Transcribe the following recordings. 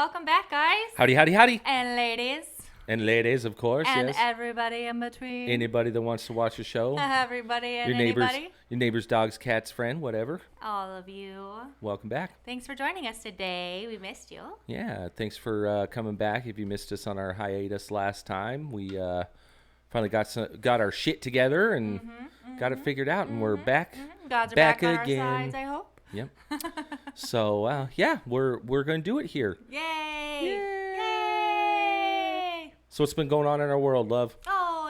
welcome back, guys. Howdy, howdy, howdy. And ladies. And ladies, of course, And yes. everybody in between. Anybody that wants to watch the show. Everybody and your neighbor's dog's cat's friend, whatever. All of you. Welcome back. Thanks for joining us today. We missed you. Yeah, thanks for coming back. If you missed us on our hiatus last time, we finally got our shit together and got it figured out, and we're back. Gods are back on again. our sides, I hope. Yep. So yeah, we're gonna do it here. Yay! Yay! So what's been going on in our world, love? Oh,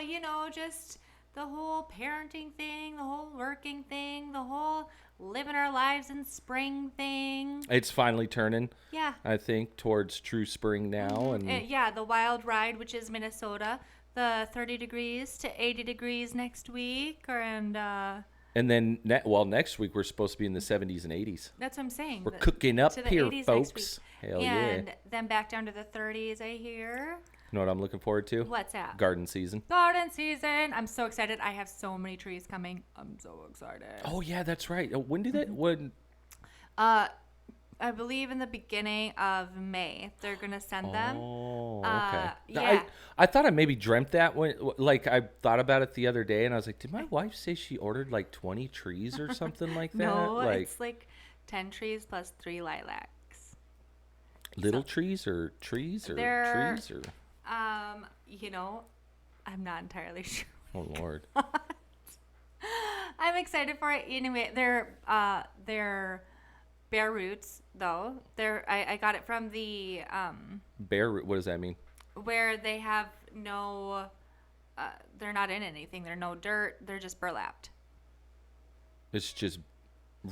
just the whole parenting thing, the whole working thing, the whole living our lives in spring thing. It's finally turning. Yeah. I think towards true spring now, and yeah, the wild ride, which is Minnesota, the 30 degrees to 80 degrees next week, and then next week we're supposed to be in the 70s and 80s. That's what I'm saying. We're cooking up here, folks. Hell yeah. And then back down to the 30s, I hear. You know what I'm looking forward to? What's that? Garden season. Garden season. I'm so excited. I have so many trees coming. I'm so excited. Oh, yeah, that's right. When do that? When? I believe in the beginning of May. They're going to send them. Oh, okay. Yeah. I thought I maybe dreamt that when, I thought about it the other day, and I was like, did my wife say she ordered like 20 trees or something like that? No, it's like 10 trees plus 3 lilacs. Little trees or trees or trees or? I'm not entirely sure. Oh, Lord. I'm excited for it. Anyway, they're bare roots, though. I got it from the Bare root. What does that mean? where they have no. They're not in anything. They're no dirt. They're just burlapped. It's just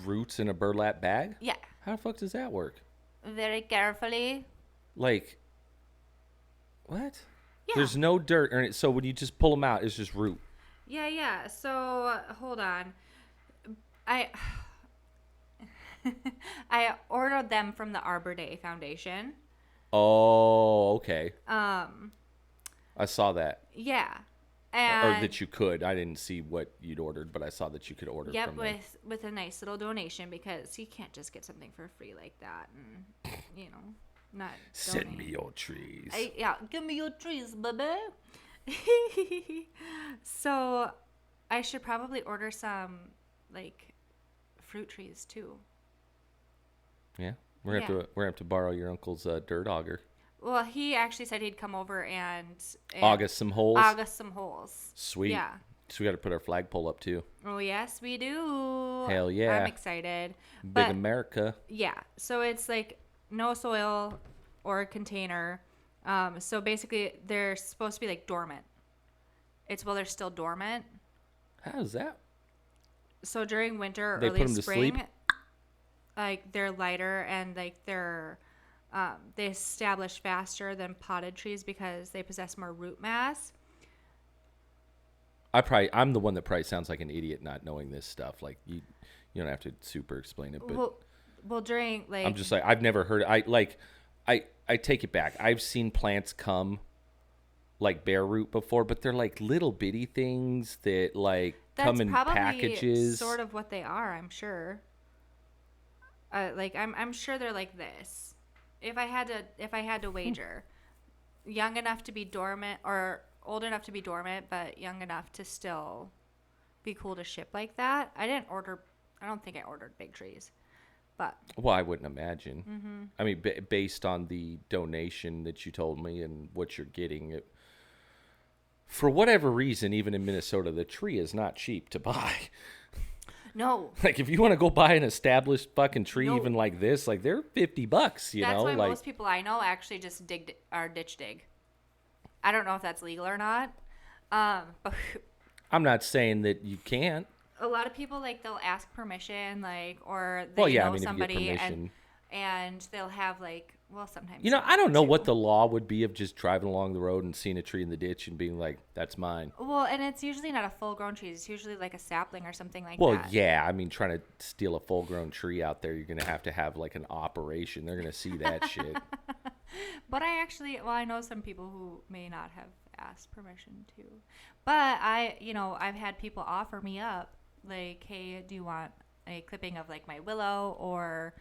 roots in a burlap bag? Yeah. How the fuck does that work? Very carefully. Like, what? Yeah. There's no dirt in it, so when you just pull them out, it's just root. Yeah. So hold on. I ordered them from the Arbor Day Foundation. Oh, okay. I saw that. Yeah. Or that you could. I didn't see what you'd ordered, but I saw that you could order from them. with a nice little donation, because you can't just get something for free like that and not Send donate. me your trees. Give me your trees, baby. So I should probably order some fruit trees too. Yeah. We're gonna have to borrow your uncle's dirt auger. Well, he actually said he'd come over and August some holes. Sweet. Yeah. So we got to put our flagpole up too. Oh, yes, we do. Hell yeah. I'm excited. Big America. Yeah. So it's no soil or container. So basically they're supposed to be dormant. It's while they're still dormant. How is that? So during winter or they early put them spring, to sleep? They're lighter and they're they establish faster than potted trees because they possess more root mass. I'm the one that probably sounds like an idiot not knowing this stuff. You don't have to super explain it, but well during I'm just I've never heard it. I take it back. I've seen plants come bare root before, but they're little bitty things that come in packages. That's sort of what they are, I'm sure. I'm sure they're like this. If I had to wager, young enough to be dormant or old enough to be dormant, but young enough to still be cool to ship like that. I don't think I ordered big trees, but. Well, I wouldn't imagine. Mm-hmm. I mean, based on the donation that you told me and what you're getting, for whatever reason, even in Minnesota, the tree is not cheap to buy. No. If you want to go buy an established fucking tree, even like this, they're $50, That's why most people I know actually just ditch dig. I don't know if that's legal or not. But I'm not saying that you can't. A lot of people they'll ask permission, or they know somebody and they'll have sometimes. I don't know what the law would be of just driving along the road and seeing a tree in the ditch and being like, that's mine. Well, and it's usually not a full-grown tree. It's usually a sapling or something like that. Well, yeah. I mean, trying to steal a full-grown tree out there, you're going to have an operation. They're going to see that shit. But I know some people who may not have asked permission to. But I've had people offer me up, hey, do you want a clipping of my willow or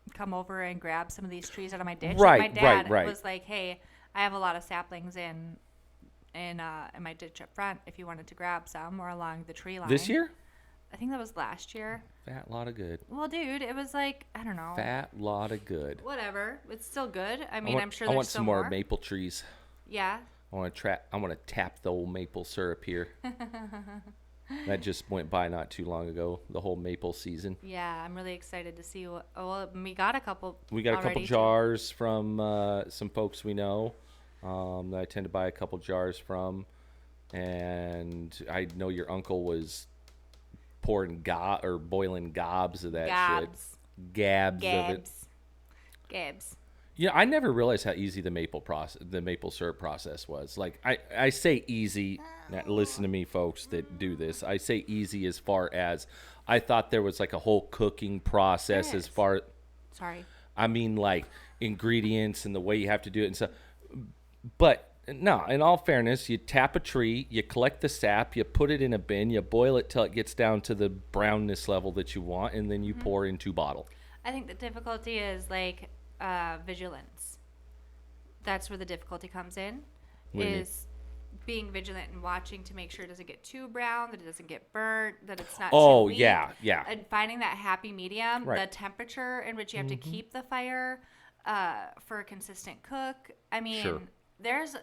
come over and grab some of these trees out of my ditch. Right, Like my dad right. was like, "Hey, I have a lot of saplings in my ditch up front. If you wanted to grab some or along the tree line." This year? I think that was last year. Fat lot of good. Well, dude, it was like, I don't know. Fat lot of good. Whatever. It's still good. I mean, I'm sure I there's want still some more maple trees. Yeah. I want to tap the old maple syrup here. That just went by not too long ago. The whole maple season. Yeah, I'm really excited to see what. Well, we got a couple. We got a couple already, jars from some folks we know. That I tend to buy a couple jars from, and I know your uncle was pouring boiling gobs of that shit. Gabs of it. Gabs. Yeah, I never realized how easy the maple syrup process was. Like I say easy. Now, listen to me, folks that do this. I say easy as far as I thought there was like a whole cooking process as far. Sorry. I mean, like ingredients and the way you have to do it and stuff. But no, in all fairness, you tap a tree, you collect the sap, you put it in a bin, you boil it till it gets down to the brownness level that you want, and then you pour into bottle. I think the difficulty is like vigilance. That's where the difficulty comes in. Is being vigilant and watching to make sure it doesn't get too brown, that it doesn't get burnt, that it's not too weak. Yeah. And finding that happy medium, Right. the temperature in which you have to keep the fire for a consistent cook. I mean, Sure. there's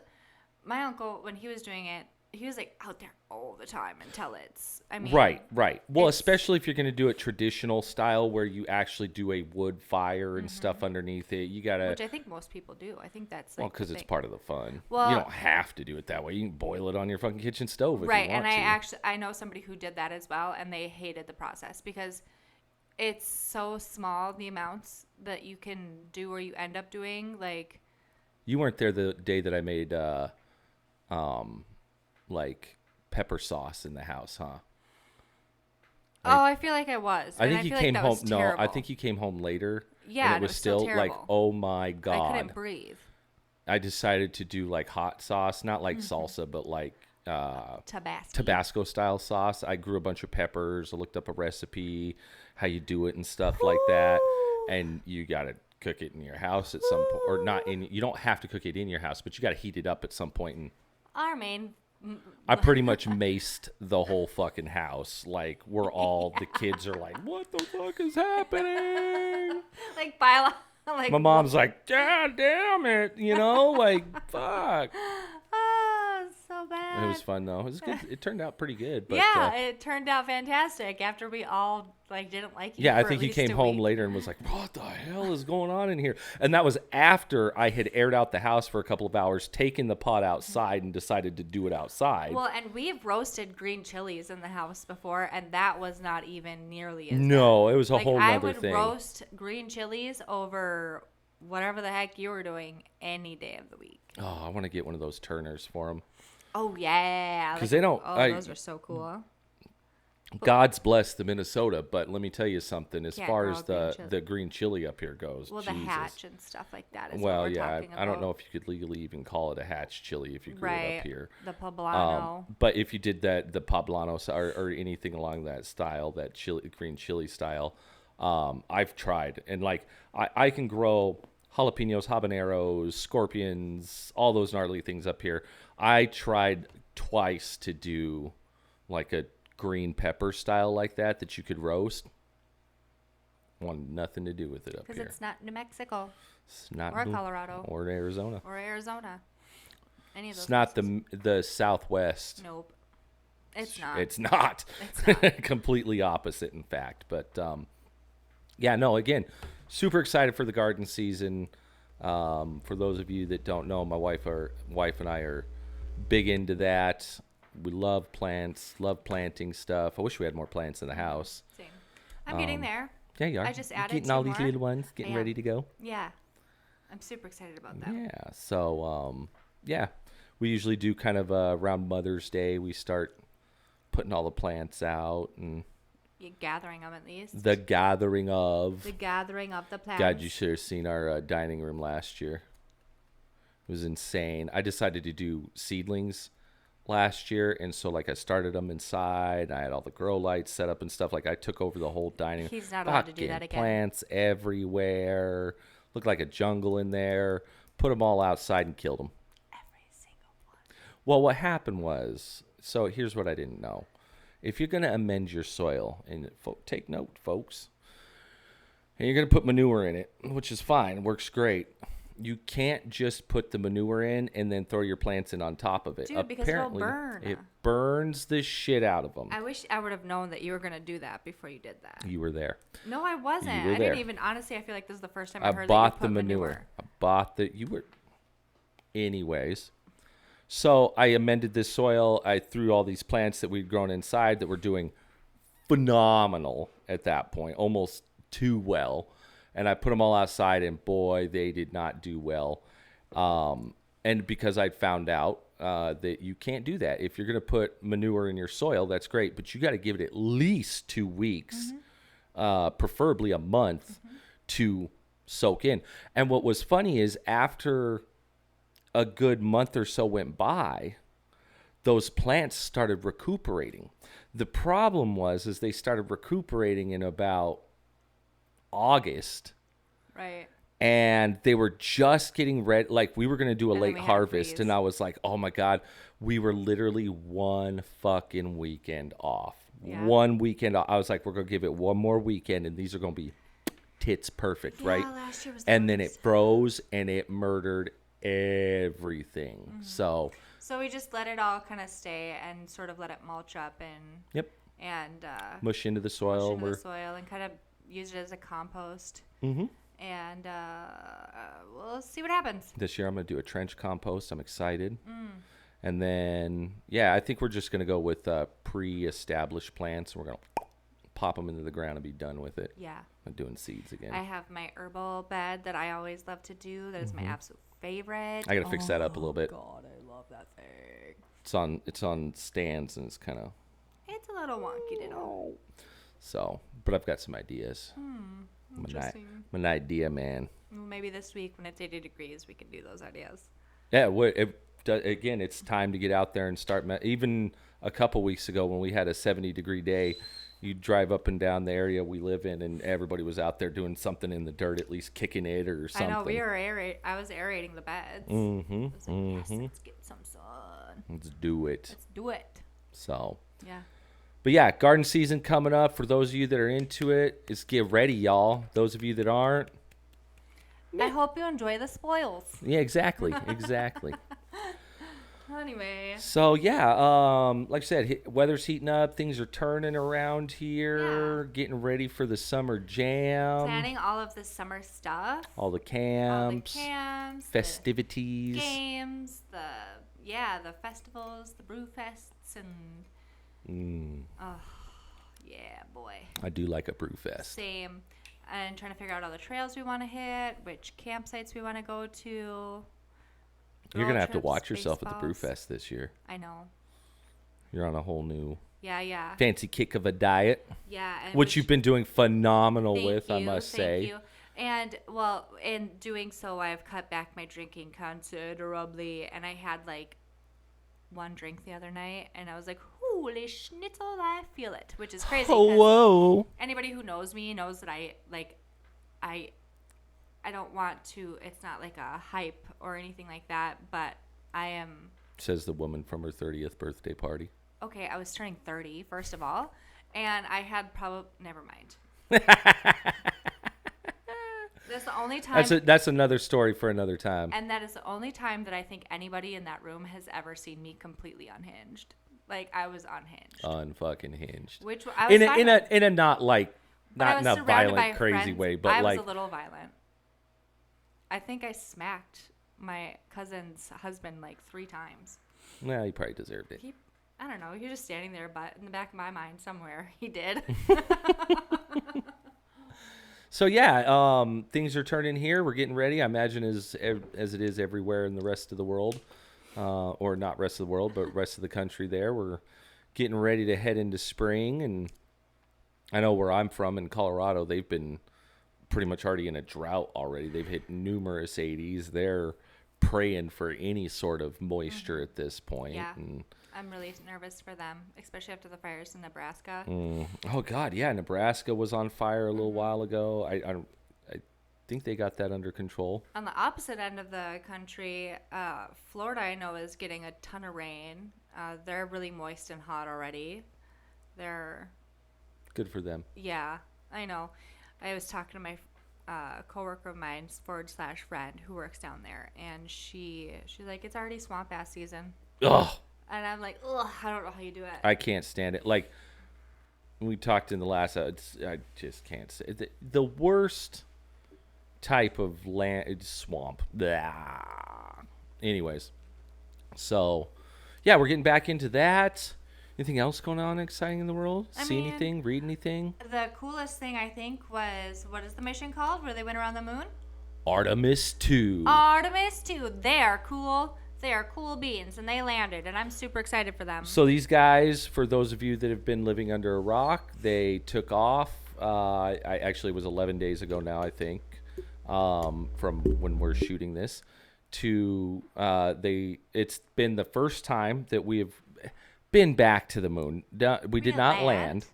my uncle, when he was doing it, he was like out there all the time until it's, I mean. Right. Well, especially if you're going to do it traditional style where you actually do a wood fire and stuff underneath it. You got to. Which I think most people do. I think that's like. Well, because it's part of the fun. Well, you don't have to do it that way. You can boil it on your fucking kitchen stove if right, you want and to. I know somebody who did that as well, and they hated the process because it's so small, the amounts that you can do or you end up doing. Like, You weren't there the day that I made like pepper sauce in the house, huh? oh, I feel like I was. I and think you feel came like that home. was No, I terrible. think you came home later. Yeah, and it was still like, terrible. oh my I god. couldn't breathe. I decided to do like hot sauce, not like salsa, but like Tabasco style sauce. I grew a bunch of peppers. I looked up a recipe, how you do it and stuff like that. And you got to cook it in your house at some point, or not in. You don't have to cook it in your house, but you got to heat it up at some point. And Our main. I pretty much maced the whole fucking house. Like we're all the kids are like, what the fuck is happening? Like, pile like, My mom's like, God damn it, like fuck. oh, so bad. It was fun though. It was good. It turned out pretty good. But, yeah, it turned out fantastic after we all like didn't like you. yeah, I for think at he least came a home week. later and was like, what the hell is going on in here? And that was after I had aired out the house for a couple of hours, taken the pot outside and decided to do it outside. Well, and we've roasted green chilies in the house before, and that was not even nearly as No, bad. it was a Like, whole I nother would thing. roast green chilies over whatever the heck you were doing any day of the week. Oh, I want to get one of those turners for them. Oh, yeah. 'Cause they don't- Oh, those are so cool. God's blessed the Minnesota, but let me tell you something. As Can't far grow as green chili. the green chili up here goes, Well, Jesus. the hatch and stuff like that is Well, what we're yeah, talking about. I don't know if you could legally even call it a hatch chili if you grew it up here. The poblano. But if you did the poblano or anything along that style, that green chili style, I've tried. And like I can grow jalapenos, habaneros, scorpions, all those gnarly things up here. I tried twice to do like a green pepper style like that you could roast. Wanted nothing to do with it up Because here. it's not New Mexico It's not or Colorado or Arizona. or Arizona. Any of those It's not places. the Southwest. Nope. It's not. It's not. It's not. Completely opposite, in fact. But yeah, no. Again, super excited for the garden season. For those of you that don't know, my wife and I are big into that. We love plants, love planting stuff. I wish we had more plants in the house. Same. I'm getting there. Yeah, you are. I just You're added getting two all these more. little ones, getting I ready am. to go. Yeah. I'm super excited about that. Yeah. So yeah, we usually do kind of around Mother's Day. We start putting all the plants out and You're gathering them at least. the gathering of. The gathering of the plants. God, you should have seen our dining room last year. It was insane. I decided to do seedlings last year, and so like I started them inside. I had all the grow lights set up and stuff. Like I took over the whole dining. He's not allowed to do that again. Plants everywhere. Looked like a jungle in there. Put them all outside and killed them. Every single one. Well, what happened was, so here's what I didn't know. If you're going to amend your soil, and take note, folks, and you're going to put manure in it, which is fine, works great. You can't just put the manure in and then throw your plants in on top of it. Dude, because it'll burn. It burns the shit out of them. I wish I would have known that you were going to do that before you did that. You were there. No, I wasn't. You were I there. didn't even, honestly, I feel like this is the first time I heard bought that you the put manure. I bought the, you were, anyways. So I amended this soil. I threw all these plants that we'd grown inside that were doing phenomenal at that point, almost too well. And I put them all outside, and boy, they did not do well. And because I'd found out that you can't do that. If you're going to put manure in your soil, that's great, but you got to give it at least 2 weeks, preferably a month, to soak in. And what was funny is after a good month or so went by, those plants started recuperating. The problem was they started recuperating in about August, Right. and they were just getting ready. Like we were going to do a And then late we had harvest, freeze. and I was like, oh my God, we were literally one fucking weekend off. Yeah. 1 weekend off. I was like, we're going to give it one more weekend, and these are going to be tits perfect, Yeah, right? last year was the And then it worst. froze, and it murdered everything. So So we just let it all kind of stay and sort of let it mulch up yep, and mush into the soil. into the soil and kind of use it as a compost. Mm-hmm. And we'll see what happens. This year I'm going to do a trench compost. I'm excited. Mm. And then, yeah, I think we're just going to go with pre-established plants. We're going to pop them into the ground and be done with it. Yeah. I'm doing seeds again. I have my herbal bed that I always love to do. That is my absolute favorite. I got to fix that up a little bit. God, I love that thing. It's on stands, and it's kind of It's a little wonky, diddle. so. But I've got some ideas. Interesting. I'm an idea man. Well, maybe this week when it's 80 degrees, we can do those ideas. Yeah. Again, it's time to get out there and start. Even a couple weeks ago, when we had a 70-degree day, you drive up and down the area we live in, and everybody was out there doing something in the dirt, at least kicking it or something. I know I was aerating the beds. Mm-hmm. I was like, yes, let's get some sun. Let's do it. Let's do it. So. Yeah. But yeah, garden season coming up. For those of you that are into it, just get ready, y'all. Those of you that aren't, I hope you enjoy the spoils. yeah, exactly. Anyway. So yeah, like I said, weather's heating up. Things are turning around here. Yeah. Getting ready for the summer jam. Planning all of the summer stuff. All the camps, the festivities. games, the festivals, the brew fests, and oh, yeah, boy. I do like a brew fest. Same. And trying to figure out all the trails we want to hit, which campsites we want to go to. You're going to have to trips, watch yourself at the brew Spaceballs. fest this year. I know. You're on a whole new Yeah. fancy kick of a diet, Yeah. And which you've been doing phenomenal Thank with, I you, must thank say. you. And, well, in doing so, I've cut back my drinking considerably. And I had, like, one drink the other night. And I was like, holy schnitzel, I feel it. Which is crazy. 'cause Whoa. anybody who knows me knows that I don't want to, it's not like a hype or anything like that. But I am, Says the woman from her 30th birthday party. okay, I was turning 30, first of all. And I had never mind. That's the only time. That's another story for another time. And that is the only time that I think anybody in that room has ever seen me completely unhinged. Like, I was unhinged. Unfucking hinged. Which I was fine with. In a not like But I not was in a surrounded by violent crazy friends. way, but I like was a little violent. I think I smacked my cousin's husband like 3 times. well, he probably deserved it. I don't know. He was just standing there, but in the back of my mind somewhere, he did. So yeah, things are turning here. We're getting ready. I imagine as it is everywhere in the rest of the world, or not rest of the world, but rest of the country. There, we're getting ready to head into spring, and I know where I'm from in Colorado, they've been pretty much already in a drought already. They've hit numerous 80s. They're praying for any sort of moisture at this point. Yeah. And, I'm really nervous for them, especially after the fires in Nebraska. oh God, yeah, Nebraska was on fire a little while ago. I think they got that under control. On the opposite end of the country, Florida, I know, is getting a ton of rain. They're really moist and hot already. They're Good for them. Yeah, I know. I was talking to my coworker of mine, /friend, who works down there, and she's like, it's already swamp ass season, Ugh, and I'm like, ugh, I don't know how you do it. I can't stand it. Like we talked in the last, I just can't say the worst type of land. It's swamp. Blah. Anyways, so yeah, we're getting back into that. Anything else going on exciting in the world? See anything? Read anything? The coolest thing, I think, was, what is the mission called where they went around the moon? Artemis II. Artemis II. They are cool. They are cool beans, and they landed, and I'm super excited for them. So these guys, for those of you that have been living under a rock, they took off. I actually, it was 11 days ago now, I think, from when we're shooting this. It's been the first time that we have been back to the moon. We did not land,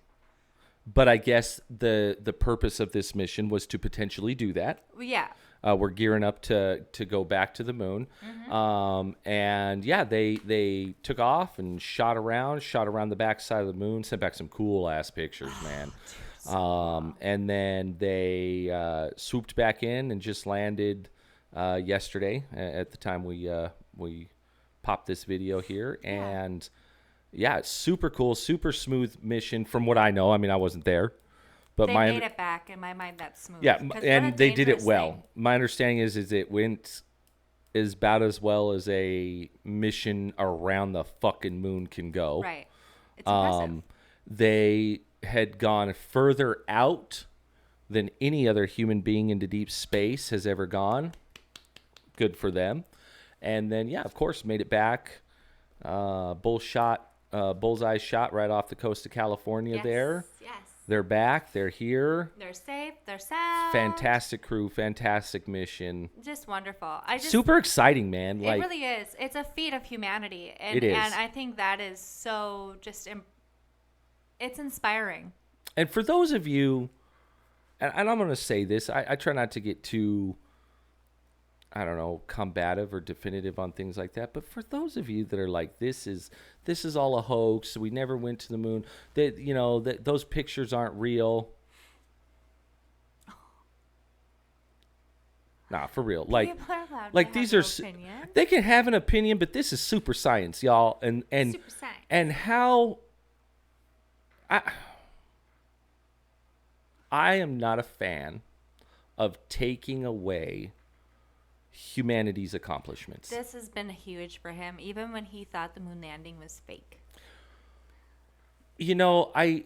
but I guess the purpose of this mission was to potentially do that. Yeah. We're gearing up to go back to the moon. And yeah, they took off and shot around the backside of the moon, sent back some cool ass pictures, man. And then they swooped back in and just landed yesterday at the time we popped this video here. And yeah, it's super cool, super smooth mission from what I know. I mean, I wasn't there. But they made it back. In my mind, that's smooth. Yeah, and they did it well. Thing. My understanding is it went as about as well as a mission around the fucking moon can go. Right. It's impressive. They had gone further out than any other human being into deep space has ever gone. Good for them. And then, yeah, of course, made it back. Bullseye shot right off the coast of California there. Yes. They're back. They're here. They're safe. They're sound. Fantastic crew. Fantastic mission. Just wonderful. Super exciting, man. It really is. It's a feat of humanity. And, it is. And I think that is so just, it's inspiring. And for those of you, and I'm going to say this, I try not to get too, I don't know, combative or definitive on things like that. But for those of you that are like, this is all a hoax, we never went to the moon, that those pictures aren't real. Nah, for real. Like these are, they can have an opinion, but this is super science, y'all. And super science. And how I am not a fan of taking away humanity's accomplishments. This has been huge for him, even when he thought the moon landing was fake. You know, I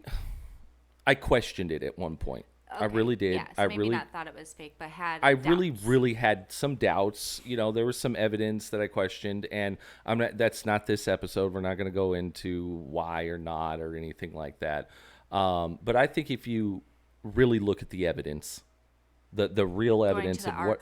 questioned it at one point. Okay. I really did. Yeah, so I maybe really not thought it was fake, but had doubts. really had some doubts. You know, there was some evidence that I questioned, and that's not this episode. We're not going to go into why or not or anything like that. But I think if you really look at the evidence, the real evidence of what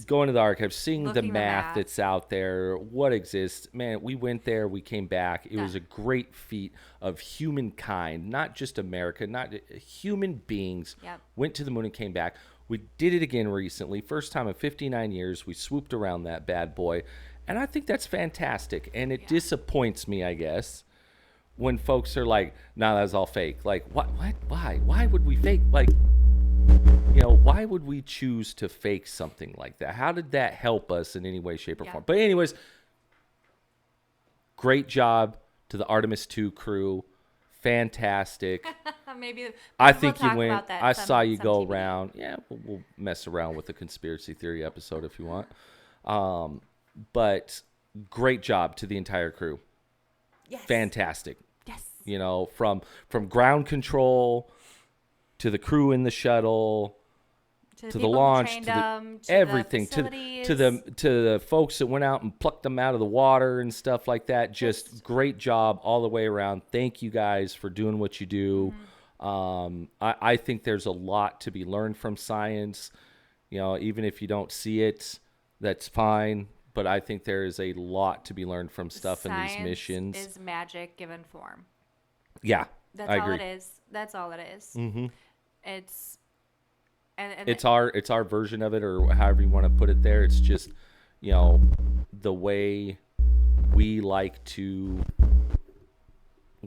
going to the archives, seeing the math that's out there, what exists, man, we went there, we came back. It was a great feat of humankind, not just America, not human beings. Went to the moon and came back. We did it again recently, first time in 59 years. We swooped around that bad boy, and I think that's fantastic. And it disappoints me, I guess, when folks are like, "No, that's all fake." Like, what? Why would we fake? Like, you know, why would we choose to fake something like that? How did that help us in any way, shape, or form? But anyways, great job to the Artemis II crew. Fantastic. Maybe I think you went. I saw you go around. Yeah, we'll mess around with the conspiracy theory episode if you want. But great job to the entire crew. Yes. Fantastic. Yes. You know, from ground control to the crew in the shuttle, to the launch, to everything, to the folks that went out and plucked them out of the water and stuff like that. Just great job all the way around. Thank you guys for doing what you do. I think there's a lot to be learned from science. You know, even if you don't see it, that's fine. but I think there is a lot to be learned from stuff in these missions. Science is magic given form. Yeah, That's I all agree. it is. That's all it is. Mm-hmm. It's It's our version of it, or however you want to put it there. It's just, you know, the way we like to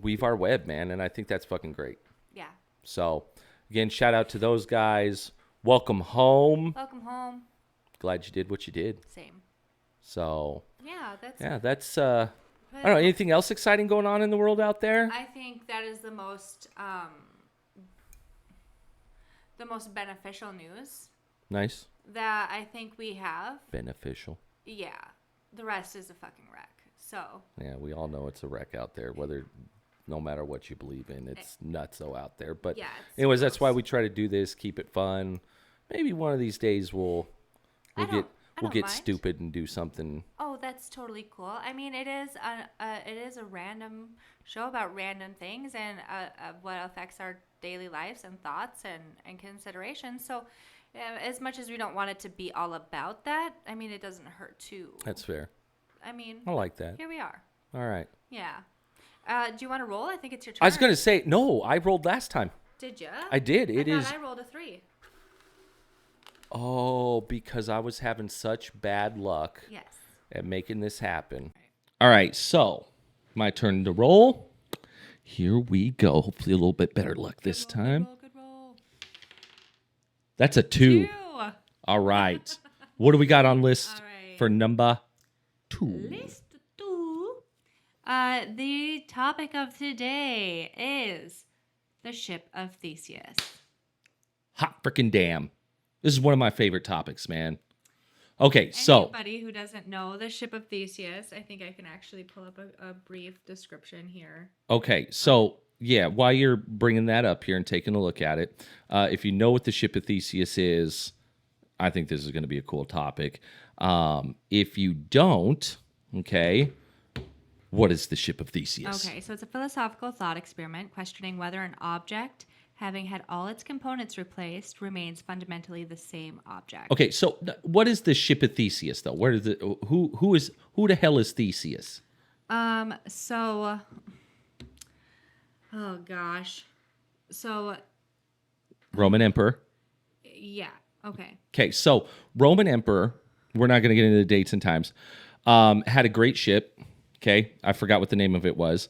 weave our web, man, and I think that's fucking great. Yeah. So, again, shout out to those guys. Welcome home. Welcome home. Glad you did what you did. Same. So, that's I don't know, anything else exciting going on in the world out there? I think that is the most beneficial news Nice. that I think we have. Beneficial. Yeah. The rest is a fucking wreck. So. Yeah, we all know it's a wreck out there, no matter what you believe in, it's nutso out there. But yeah, anyways, that's why we try to do this, keep it fun. Maybe one of these days we'll get stupid and do something. Oh, that's totally cool. I mean, it is a random show about random things and what affects our daily lives and thoughts and considerations. So, as much as we don't want it to be all about that, I mean, it doesn't hurt to. That's fair. I mean, I like that. Here we are. All right. Yeah. Do you want to roll? I think it's your turn. I was going to say, no, I rolled last time. Did you? I did. I rolled a 3. Oh, because I was having such bad luck at making this happen. Right. All right, so my turn to roll. Here we go. Hopefully a little bit better luck this time. Good roll. That's a 2. 2. All right. What do we got on list for number 2? List 2. The topic of today is the Ship of Theseus. Hot freaking damn. This is one of my favorite topics, man. Okay, so. Anybody who doesn't know the Ship of Theseus, I think I can actually pull up a brief description here. Okay, so, yeah, while you're bringing that up here and taking a look at it, if you know what the Ship of Theseus is, I think this is going to be a cool topic. If you don't, okay, what is the Ship of Theseus? Okay, so it's a philosophical thought experiment questioning whether an object, having had all its components replaced, remains fundamentally the same object. Okay, so what is the Ship of Theseus, though? Where is it? Who the hell is Theseus? So, oh gosh, so Roman Emperor. Yeah. Okay. Okay, so Roman Emperor. We're not going to get into the dates and times. Had a great ship. Okay, I forgot what the name of it was,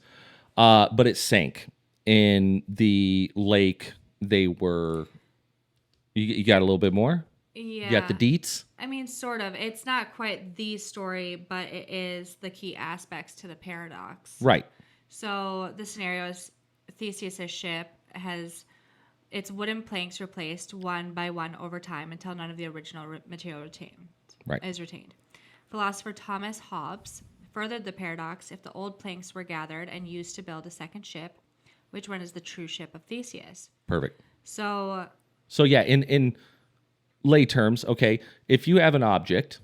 but it sank in the lake. They were. You got a little bit more? Yeah. You got the deets? I mean, sort of. It's not quite the story, but it is the key aspects to the paradox. Right. So the scenario is Theseus' ship has its wooden planks replaced one by one over time until none of the original material is retained. Philosopher Thomas Hobbes furthered the paradox. If the old planks were gathered and used to build a second ship, which one is the true ship of Theseus? Perfect. So yeah, in lay terms, okay, if you have an object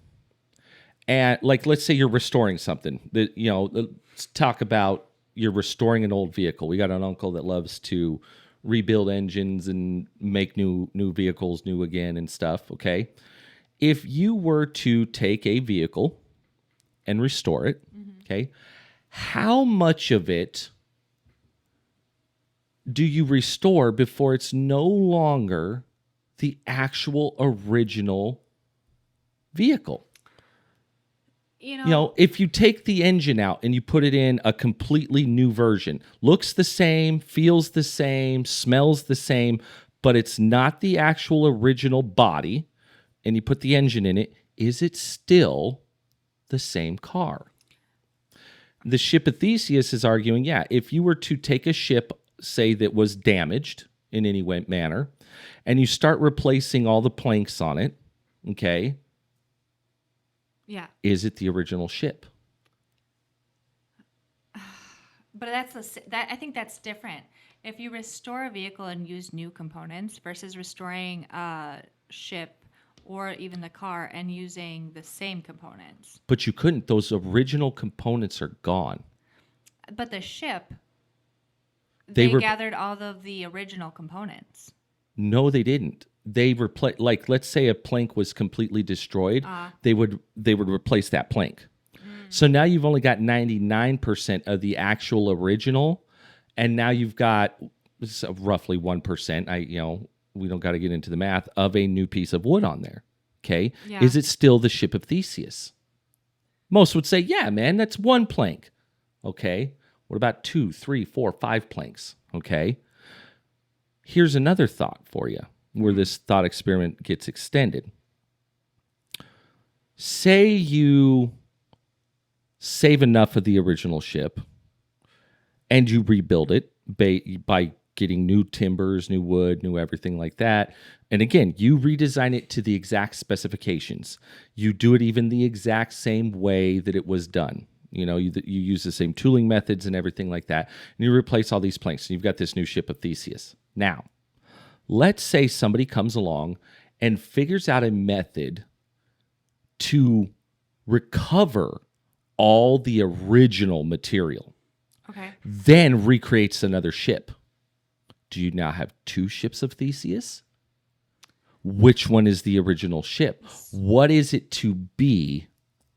and let's say you're restoring something, let's talk about you're restoring an old vehicle. We got an uncle that loves to rebuild engines and make new vehicles new again and stuff, okay? If you were to take a vehicle and restore it, okay, how much of it do you restore before it's no longer the actual original vehicle? If you take the engine out and you put it in a completely new version, looks the same, feels the same, smells the same, but it's not the actual original body, and you put the engine in it, is it still the same car? The Ship of Theseus is arguing, yeah, if you were to take a ship, say, that was damaged in any manner, and you start replacing all the planks on it, okay, yeah, is it the original ship? But I think that's different. If you restore a vehicle and use new components versus restoring a ship or even the car and using the same components. But you couldn't. Those original components are gone. But the ship, they gathered all of the original components. No, they didn't. they replace, like, let's say a plank was completely destroyed, they would replace that plank. So now you've only got 99% of the actual original, and now you've got roughly 1%. We don't got to get into the math of a new piece of wood on there. Okay, Yeah. Is it still the Ship of Theseus? Most would say, yeah, man, that's one plank. Okay, what about 2, 3, 4, 5 planks? Okay, here's another thought for you, where this thought experiment gets extended. Say you save enough of the original ship and you rebuild it by getting new timbers, new wood, new everything like that. And again, you redesign it to the exact specifications. You do it even the exact same way that it was done. You use the same tooling methods and everything like that. And you replace all these planks. And you've got this new Ship of Theseus. Now, let's say somebody comes along and figures out a method to recover all the original material, Okay. then recreates another ship. Do you now have 2 ships of Theseus? Which one is the original ship? What is it to be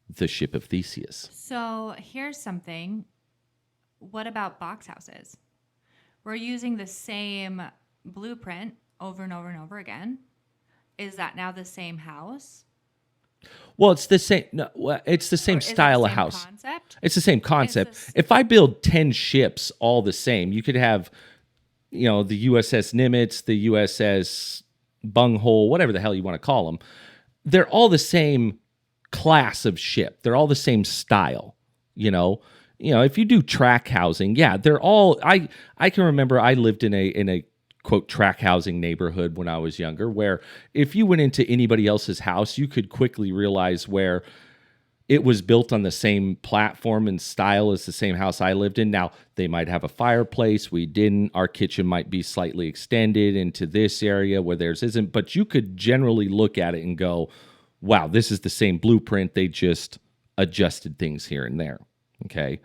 the Ship of Theseus? So here's something. What about box houses? We're using the same blueprint over and over and over again. Is that now the same house? Well, it's the same. No, it's the same style of house. Concept? It's the same concept. If I build 10 ships all the same, you could have, the USS Nimitz, the USS Bunghole, whatever the hell you want to call them. They're all the same class of ship. They're all the same style. If you do track housing, yeah, they're all. I can remember I lived in a quote track housing neighborhood when I was younger, where if you went into anybody else's house, you could quickly realize where it was built on the same platform and style as the same house I lived in. Now, they might have a fireplace. We didn't. Our kitchen might be slightly extended into this area where theirs isn't. But you could generally look at it and go, wow, this is the same blueprint. They just adjusted things here and there. Okay.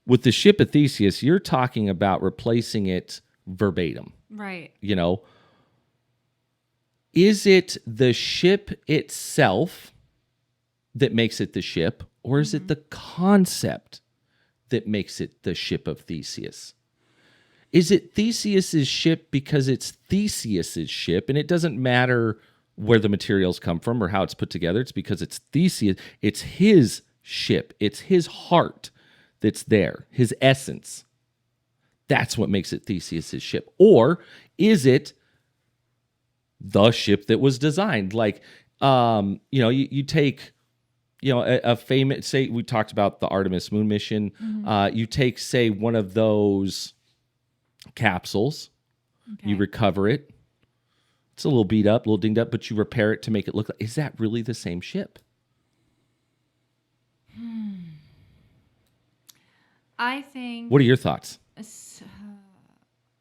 With the Ship of Theseus, you're talking about replacing it verbatim. Right. Is it the ship itself that makes it the ship, or is it the concept that makes it the Ship of Theseus? Is it Theseus's ship because it's Theseus's ship, and it doesn't matter where the materials come from or how it's put together? It's because it's Theseus. It's his ship. It's his heart that's there, his essence. That's what makes it Theseus's ship. Or is it the ship that was designed? Like, you take, a famous, say we talked about the Artemis moon mission. Mm-hmm. You take, say, one of those capsules, you recover it. It's a little beat up, a little dinged up, but you repair it to make it look like, is that really the same ship? I think. What are your thoughts? So,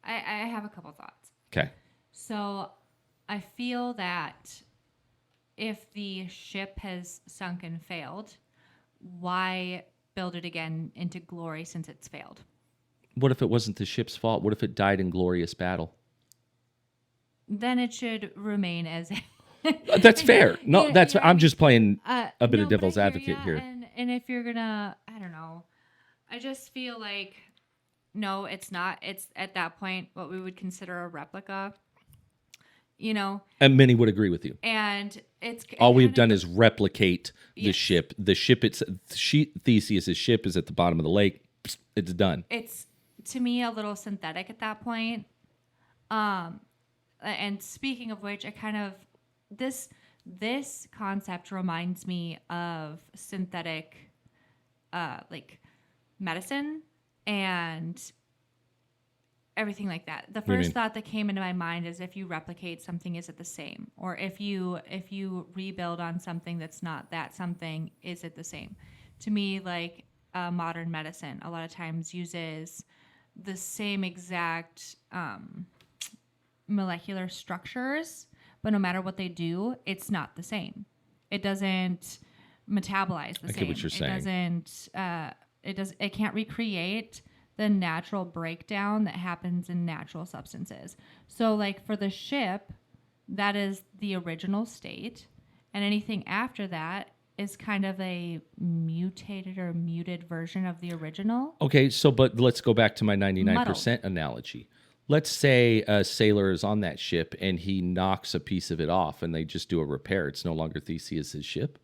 I have a couple thoughts. Okay. So I feel that if the ship has sunk and failed, why build it again into glory since it's failed? What if it wasn't the ship's fault? What if it died in glorious battle? Then it should remain as. That's fair. No, I'm just playing a bit of but devil's I hear advocate ya, here. And if you're gonna, I don't know, I just feel like. No, it's not. It's at that point what we would consider a replica, And many would agree with you. And it's all we've done is replicate the ship. The ship, Theseus's ship is at the bottom of the lake. It's done. It's to me a little synthetic at that point. And speaking of which, I kind of this concept reminds me of synthetic, like medicine. And everything like that. The first thought that came into my mind is if you replicate something, is it the same? Or if you rebuild on something that's not that something, is it the same? To me, like modern medicine, a lot of times uses the same exact molecular structures, but no matter what they do, it's not the same. It doesn't metabolize the same. I get what you're saying. It can't recreate the natural breakdown that happens in natural substances. So like for the ship, that is the original state. And anything after that is kind of a mutated or muted version of the original. Okay, so but let's go back to my 99% Muddled. analogy. Let's say a sailor is on that ship and he knocks a piece of it off and they just do a repair. It's no longer Theseus's ship.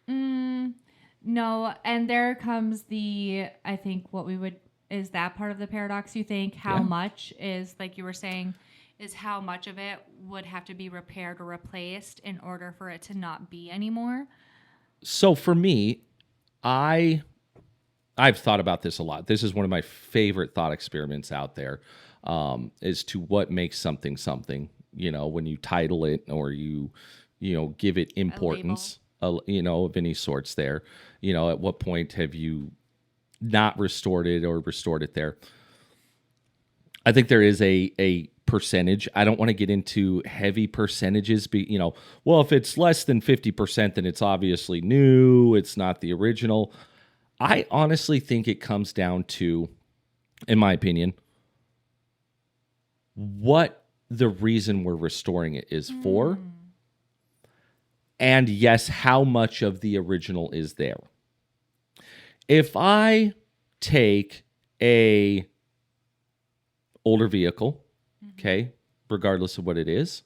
No, and there comes I think what we would, is that part of the paradox, you think? How much is, like you were saying, is how much of it would have to be repaired or replaced in order for it to not be anymore? So for me, I've thought about this a lot. This is one of my favorite thought experiments out there, as to what makes something something. You know, when you title it or you give it importance, of any sorts. There, at what point have you not restored it or restored it there? I think there is a percentage. I don't want to get into heavy percentages. Well, if it's less than 50%, then it's obviously new. It's not the original. I honestly think it comes down to, in my opinion, what the reason we're restoring it is for. And yes, how much of the original is there. If I take a older vehicle, okay, regardless of what it is,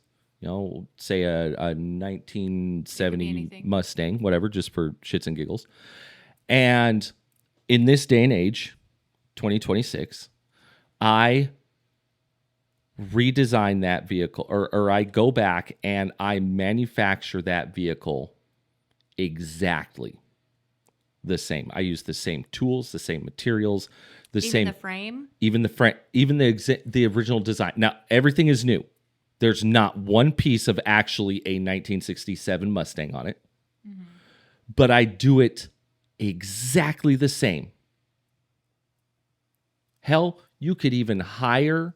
say a 1970 Mustang, whatever, just for shits and giggles. And in this day and age, 2026, I redesign that vehicle, or I go back and I manufacture that vehicle exactly the same. I use the same tools, the same materials, Even the frame, even the original design. Now everything is new. There's not one piece of actually a 1967 Mustang on it, but I do it exactly the same. Hell, you could even hire.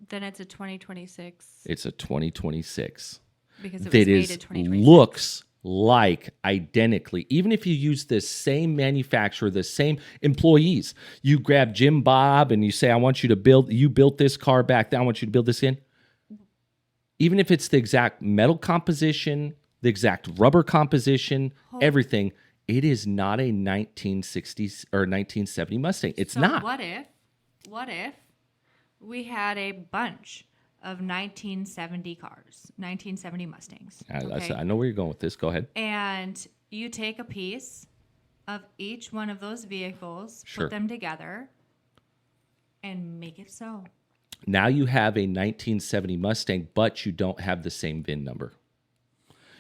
then it's a 2026. It's a 2026. Because it was made in 2026. Looks like identically. Even if you use the same manufacturer, the same employees, you grab Jim Bob and you say, you built this car back then, I want you to build this in. Even if it's the exact metal composition, the exact rubber composition, everything, it is not a 1960s or 1970 Mustang. It's not. What if we had a bunch of 1970 cars, 1970 Mustangs? Okay? I know where you're going with this. Go ahead. And you take a piece of each one of those vehicles, Sure. put them together, and make it so. Now you have a 1970 Mustang, but you don't have the same VIN number.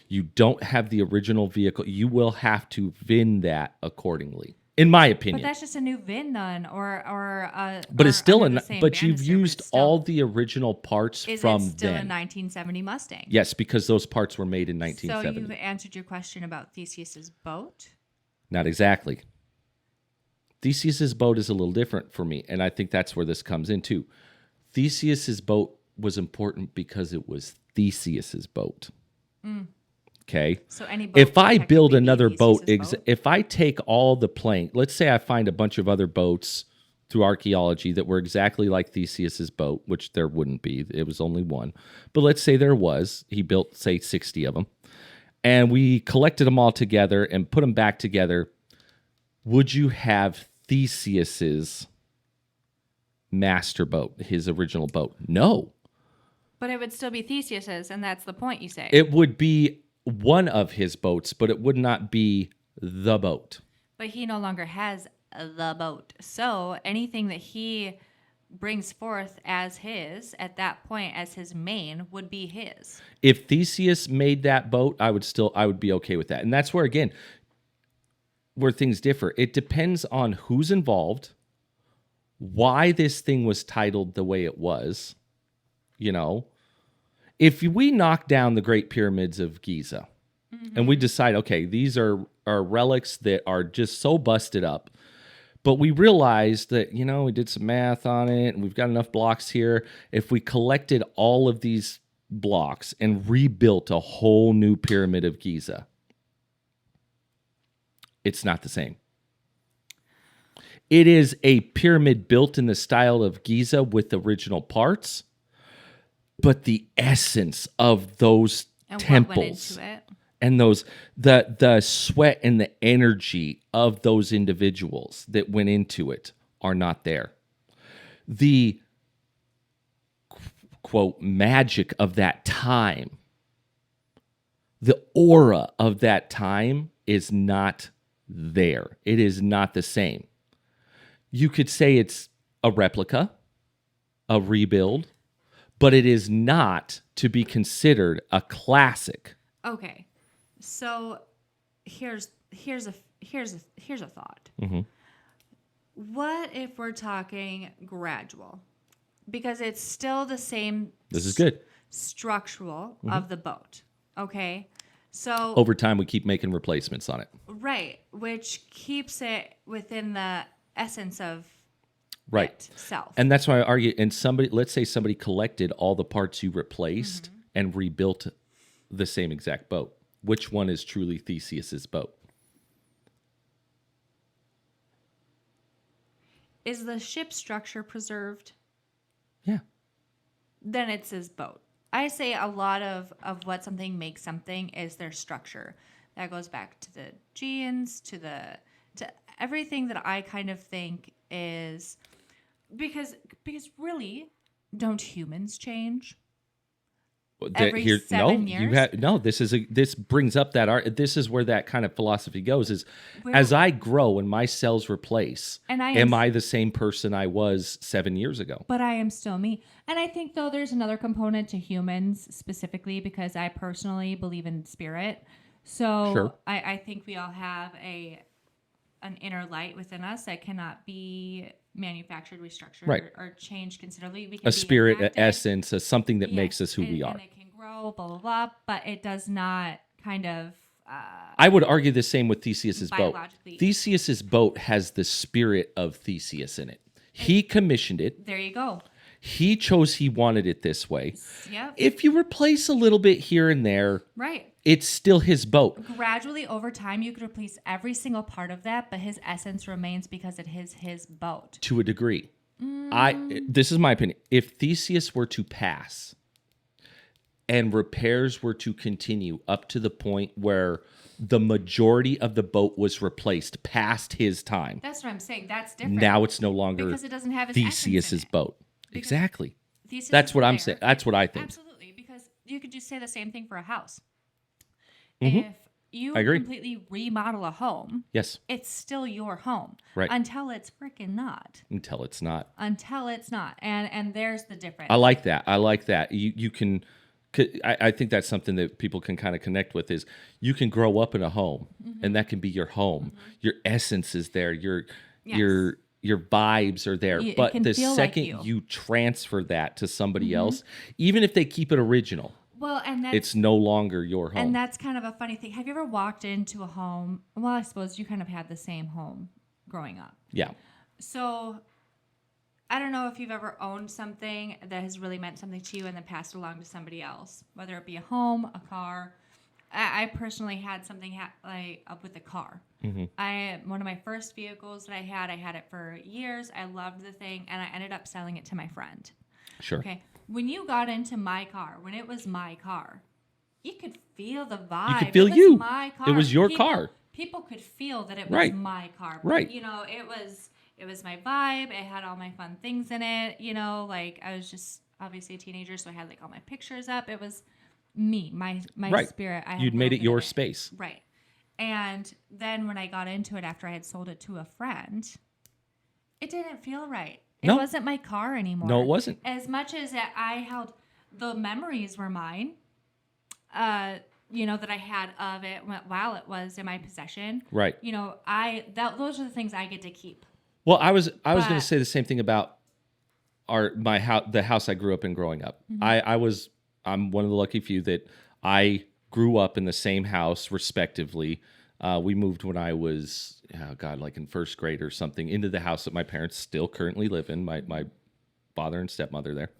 You don't have the original vehicle. You will have to VIN that accordingly, in my opinion. But that's just a new VIN then, but it's still but you've used all the original parts from then. Is it still a 1970 Mustang? Yes, because those parts were made in 1970. So you've answered your question about Theseus's boat? Not exactly. Theseus's boat is a little different for me, and I think that's where this comes into. Theseus's boat was important because it was Theseus's boat. Okay. So any boat if I build another boat, boat, if I take all the plank, let's say I find a bunch of other boats through archaeology that were exactly like Theseus's boat, which there wouldn't be. It was only one. But let's say there was. He built, say, 60 of them. And we collected them all together and put them back together. Would you have Theseus's master boat, his original boat? No. But it would still be Theseus's, and that's the point you say. It would be one of his boats, but it would not be the boat. But he no longer has the boat. So anything that he brings forth as his, at that point, as his main, would be his. If Theseus made that boat, I would be okay with that. And that's where, again, where things differ. It depends on who's involved, why this thing was titled the way it was. If we knock down the Great Pyramids of Giza and we decide, okay, these are relics that are just so busted up, but we realize that, we did some math on it and we've got enough blocks here. If we collected all of these blocks and rebuilt a whole new Pyramid of Giza, it's not the same. It is a pyramid built in the style of Giza with original parts, but the essence of those And temples what went into it? and those the sweat and the energy of those individuals that went into it are not there. The quote magic of that time, the aura of that time is not there. It is not the same. You could say it's a replica, a rebuild, but it is not to be considered a classic. Okay, so here's a thought. Mm-hmm. What if we're talking gradual? Because it's still the same. This is good. Structural of the boat. Okay, so Over time, we keep making replacements on it. right, which keeps it within the essence of Right. itself. And that's why I argue. And let's say somebody collected all the parts you replaced and rebuilt the same exact boat. Which one is truly Theseus's boat? Is the ship structure preserved? Yeah. Then it's his boat. I say a lot of what something makes something is their structure. That goes back to the genes, to everything that I kind of think is because really, don't humans change? Every 7 years? This brings up that this is where that kind of philosophy goes is as I grow and my cells replace, And am I the same person I was 7 years ago? But I am still me. And I think, though, there's another component to humans specifically because I personally believe in spirit. So Sure. I think we all have an inner light within us that cannot be manufactured, restructured, Right. or changed considerably. We can A be spirit, an impacted. essence, something that makes us who and, we are. And it can grow, blah, blah, blah. But it does not kind of... I would argue the same with Theseus's boat. Biologically. Theseus's boat has the spirit of Theseus in it. He commissioned it. there you go. He chose he wanted it this way. Yep. If you replace a little bit here and there, Right. it's still his boat. Gradually, over time, you could replace every single part of that, but his essence remains because it is his boat. To a degree. This is my opinion. If Theseus were to pass and repairs were to continue up to the point where the majority of the boat was replaced past his time, That's what I'm saying. That's different. now it's no longer because it doesn't have his essence in Theseus's it. boat. Because Exactly. Theseus That's is what I'm there. saying. That's what I think. Absolutely, because you could just say the same thing for a house. Mhm. If you I agree. completely remodel a home, Yes. it's still your home. Right. Until it's freaking not. Until it's not. Until it's not. And there's the difference. I like that. I like that. You can. I think that's something that people can kind of connect with is you can grow up in a home and that can be your home. Your essence is there. Your vibes are there. It But can the feel like second you. you transfer that to somebody else, even if they keep it original, Well, and that's it's no longer your home. And that's kind of a funny thing. Have you ever walked into a home? Well, I suppose you kind of had the same home growing up. Yeah. So I don't know if you've ever owned something that has really meant something to you and then passed along to somebody else, whether it be a home, a car. I personally had something like up with a car. One of my first vehicles that I had it for years. I loved the thing, and I ended up selling it to my friend. Sure. Okay. When you got into my car, when it was my car, you could feel the vibe. You could feel it was you. My car. It was your car. People could feel that it was Right. my car. Right. You know, it was my vibe. It had all my fun things in it. You know, like I was just obviously a teenager, so I had like all my pictures up. It was me, my Right. spirit. I had You'd made it broken your in space. Right. And then when I got into it after I had sold it to a friend, it didn't feel right. It No. wasn't my car anymore. No, it wasn't. As much as that I held, the memories were mine, you know, that I had of it while it was in my possession. Right. You know, those are the things I get to keep. Well, I was going to But- say the same thing about my house, the house I grew up in growing up. I'm one of the lucky few that I grew up in the same house, respectively. We moved when I was, like in first grade or something, into the house that my parents still currently live in. My father and stepmother there,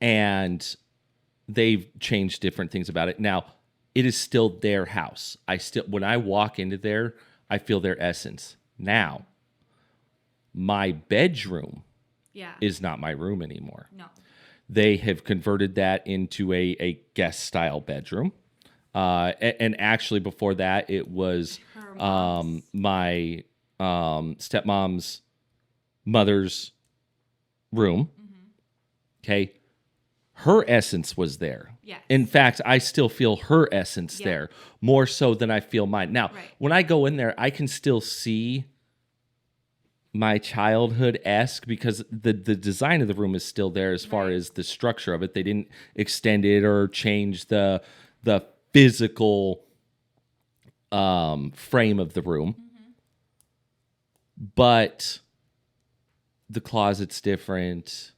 and they've changed different things about it. Now, it is still their house. When I walk into there, I feel their essence. Now, my bedroom is not my room anymore. No. They have converted that into a guest style bedroom. And actually before that, it was my stepmom's mother's room. Okay. Her essence was there. Yes. In fact, I still feel her essence there more so than I feel mine. Now, when I go in there, I can still see my childhood-esque because the design of the room is still there as far as the structure of it. They didn't extend it or change the physical frame of the room. But the closet's different.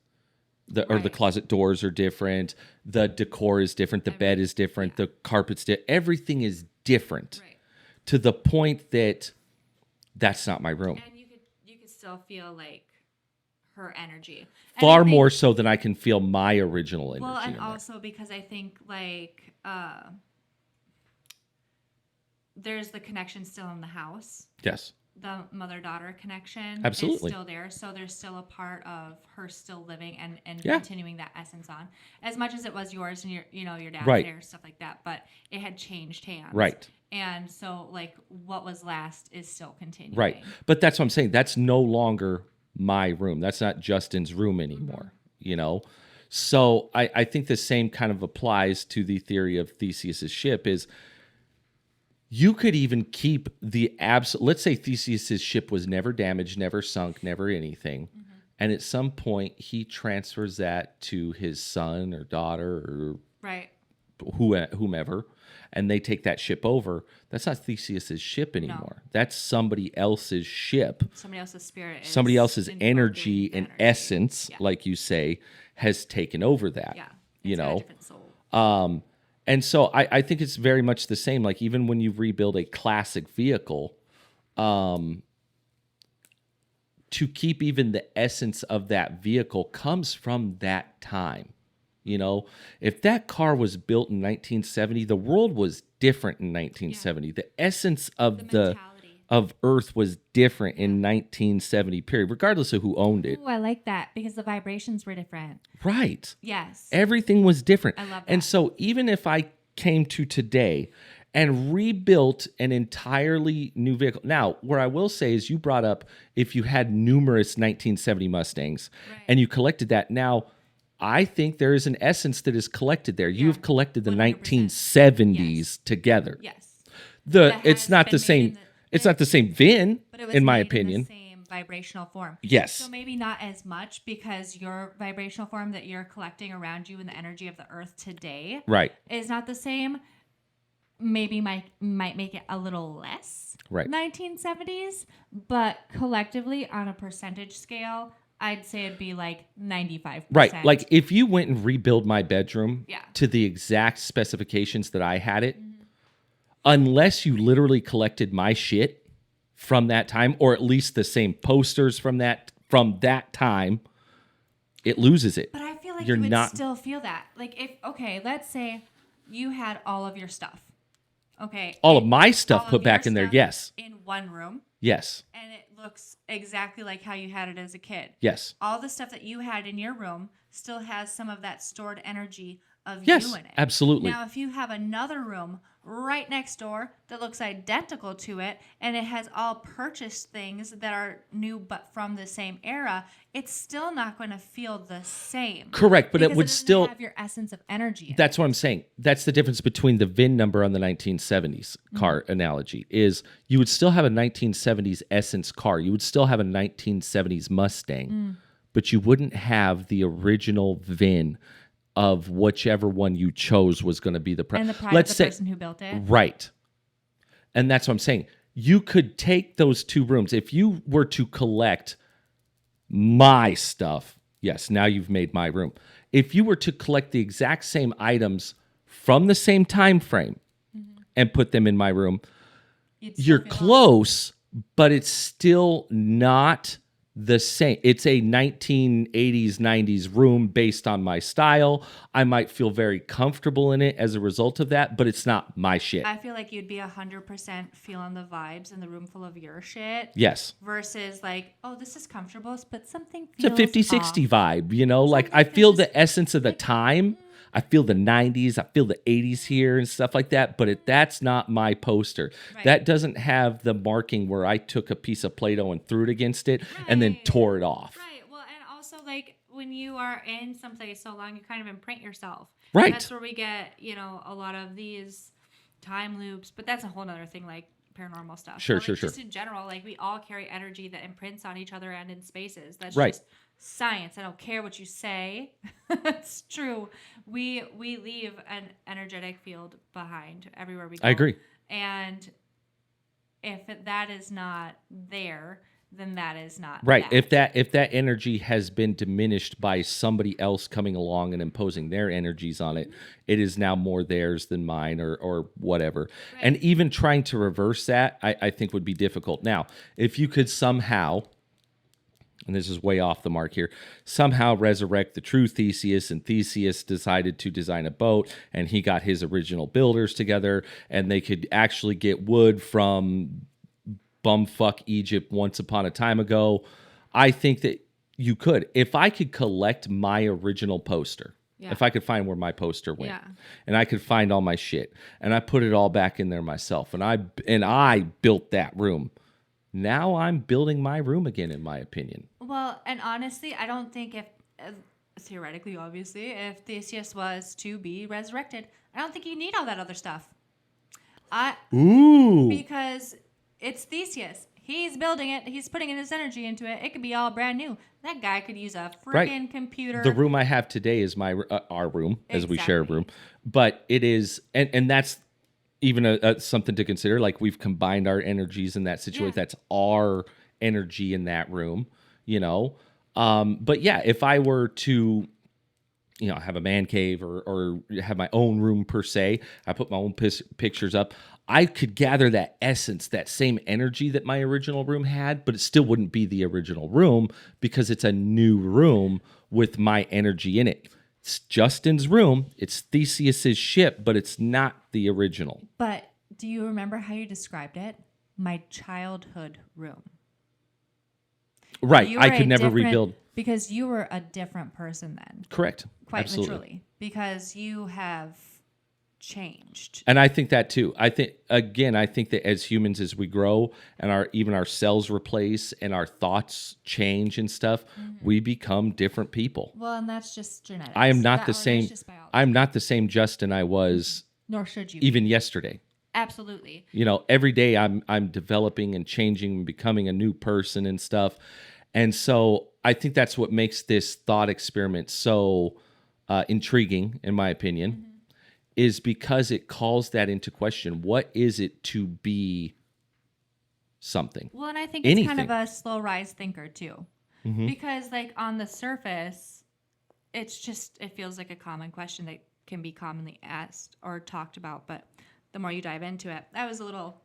Or the closet doors are different. The decor is different. The bed is different. The carpet's different. Everything is different to the point that that's not my room. And you could still feel like her energy. Far more so than I can feel my original energy. Well, and also because I think like there's the connection still in the house. Yes. The mother-daughter connection Absolutely. is still there. So there's still a part of her still living and continuing that essence on. As much as it was yours and your dad's there, stuff like that. But it had changed hands. Right. And so like what was last is still continuing. Right. But that's what I'm saying. That's no longer my room. That's not Justin's room anymore. So I think the same kind of applies to the theory of Theseus's ship is you could even keep the let's say Theseus's ship was never damaged, never sunk, never anything. And at some point he transfers that to his son or daughter or whomever, and they take that ship over. That's not Theseus's ship anymore. No. That's somebody else's ship. Somebody else's spirit. Somebody else's energy and essence, like you say, has taken over that. Yeah. It's got a different soul. And so I think it's very much the same. Like even when you rebuild a classic vehicle, to keep even the essence of that vehicle comes from that time. If that car was built in 1970, the world was different in 1970. The essence of of Earth was different in 1970, period, regardless of who owned it. Oh, I like that because the vibrations were different. Right. Yes. Everything was different. I love that. And so even if I came to today and rebuilt an entirely new vehicle. Now, where I will say is you brought up if you had numerous 1970 Mustangs and you collected that. Now, I think there is an essence that is collected there. You have collected the 100%. 1970s together. Yes. It's not the same. It's not the same VIN, in my opinion. In the same vibrational form. Yes. So maybe not as much because your vibrational form that you're collecting around you in the energy of the earth today is not the same. Maybe might make it a little less 1970s, but collectively on a percentage scale, I'd say it'd be like 95%. Right. Like if you went and rebuild my bedroom to the exact specifications that I had it, unless you literally collected my shit from that time, or at least the same posters from that time, it loses it. But I feel like you would still feel that. Like let's say you had all of your stuff. Okay. All of my stuff put back in there, yes. In one room. Yes. And it looks exactly like how you had it as a kid. Yes. All the stuff that you had in your room still has some of that stored energy of you in it. Absolutely. Now, if you have another room right next door that looks identical to it and it has all purchased things that are new but from the same era, it's still not going to feel the same. Correct, but it would still have your essence of energy. That's what I'm saying. That's the difference between the VIN number on the 1970s car analogy is you would still have a 1970s essence car. You would still have a 1970s Mustang, but you wouldn't have the original VIN of whichever one you chose was going to be the and the pride of the person who built it. Right. And that's what I'm saying. You could take those two rooms. If you were to collect my stuff, yes, now you've made my room. If you were to collect the exact same items from the same time frame and put them in my room, you're close, but it's still not the same. It's a 1980s, 90s room based on my style. I might feel very comfortable in it as a result of that, but it's not my shit. I feel like you'd be 100% feeling the vibes in the room full of your shit. Yes. Versus like, oh, this is comfortable, but something It's a feels 50-60 off. vibe, you know? Like, Something I feel feels the just essence of the like, time. I feel the 90s. I feel the 80s here and stuff like that, but that's not my poster. Right. That doesn't have the marking where I took a piece of Play-Doh and threw it against it and then tore it off. Right. Well, and also, like, when you are in someplace so long, you kind of imprint yourself. Right. That's where we get, a lot of these time loops, but that's a whole other thing, like paranormal stuff. Sure, but, sure. Just in general, like, we all carry energy that imprints on each other and in spaces. That's Right. just science. I don't care what you say. It's true. We leave an energetic field behind everywhere we go. I agree. And if that is not there, then that is not right. that. If that energy has been diminished by somebody else coming along and imposing their energies on it, it is now more theirs than mine or whatever. Right. And even trying to reverse that, I think would be difficult. Now, if you could somehow, and this is way off the mark here, somehow resurrect the true Theseus, and Theseus decided to design a boat, and he got his original builders together, and they could actually get wood from bumfuck Egypt once upon a time ago, I think that you could. If I could collect my original poster, if I could find where my poster went, and I could find all my shit, and I put it all back in there myself, and I built that room. Now I'm building my room again, in my opinion. Well, and honestly, I don't think if, theoretically, obviously, if Theseus was to be resurrected, I don't think you need all that other stuff. Because it's Theseus. He's building it. He's putting in his energy into it. It could be all brand new. That guy could use a freaking computer. The room I have today is our room, as we share a room. But it is, and that's even something to consider. Like, we've combined our energies in that situation. That's our energy in that room, But yeah, if I were to, have a man cave or have my own room per se, I put my own pictures up, I could gather that essence, that same energy that my original room had, but it still wouldn't be the original room because it's a new room with my energy in it. It's Justin's room. It's Theseus's ship, but it's not the original. But do you remember how you described it? My childhood room. Right. I could never rebuild. Because you were a different person then. Correct. Quite Absolutely. literally. Because you have changed. And I think that too. I think that as humans, as we grow and even our cells replace and our thoughts change and stuff, we become different people. Well, and that's just genetics. I am not the same. I'm not the same Justin I was. Nor should you. Even yesterday. Absolutely. Every day I'm developing and changing and becoming a new person and stuff. And so I think that's what makes this thought experiment so intriguing, in my opinion. Is because it calls that into question. What is it to be something? Well, and I think it's kind of a slow rise thinker too. Because like on the surface, it feels like a common question that can be commonly asked or talked about. But the more you dive into it, I was a little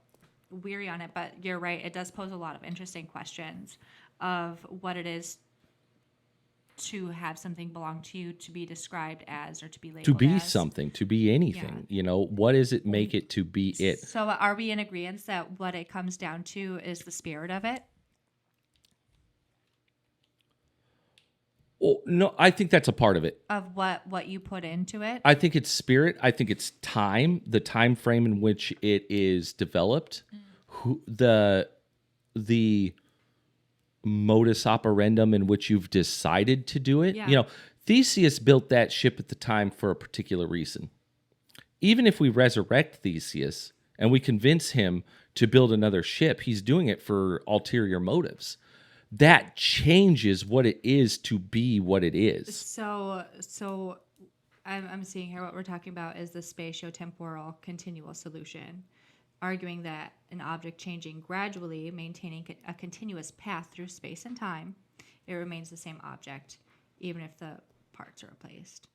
weary on it, but you're right. It does pose a lot of interesting questions of what it is to have something belong to you, to be described as, or to be labeled to be as. something, to be anything. What does it make it to be it? So are we in agreement that what it comes down to is the spirit of it? Well, no, I think that's a part of it. Of what you put into it? I think it's spirit. I think it's time, the time frame in which it is developed, the modus operandum in which you've decided to do it. Yeah. Theseus built that ship at the time for a particular reason. Even if we resurrect Theseus and we convince him to build another ship, he's doing it for ulterior motives. That changes what it is to be what it is. So I'm seeing here what we're talking about is the spatiotemporal continual solution, arguing that an object changing gradually, maintaining a continuous path through space and time, it remains the same object, even if the parts are replaced.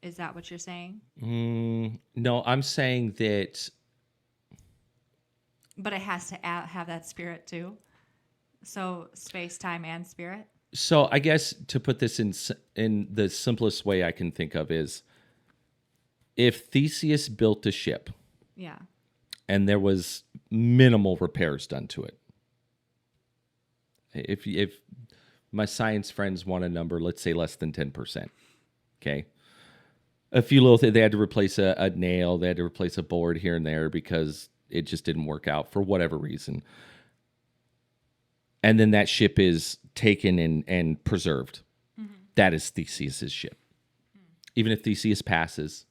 Is that what you're saying? No, I'm saying that. But it has to have that spirit too. So space, time, and spirit. So I guess to put this in the simplest way I can think of is if Theseus built a ship Yeah. and there was minimal repairs done to it. If my science friends want a number, let's say less than 10%. Okay. A few little things. They had to replace a nail. They had to replace a board here and there because it just didn't work out for whatever reason. And then that ship is taken and preserved. Mm-hmm. That is Theseus's ship. Mm-hmm. Even if Theseus passes,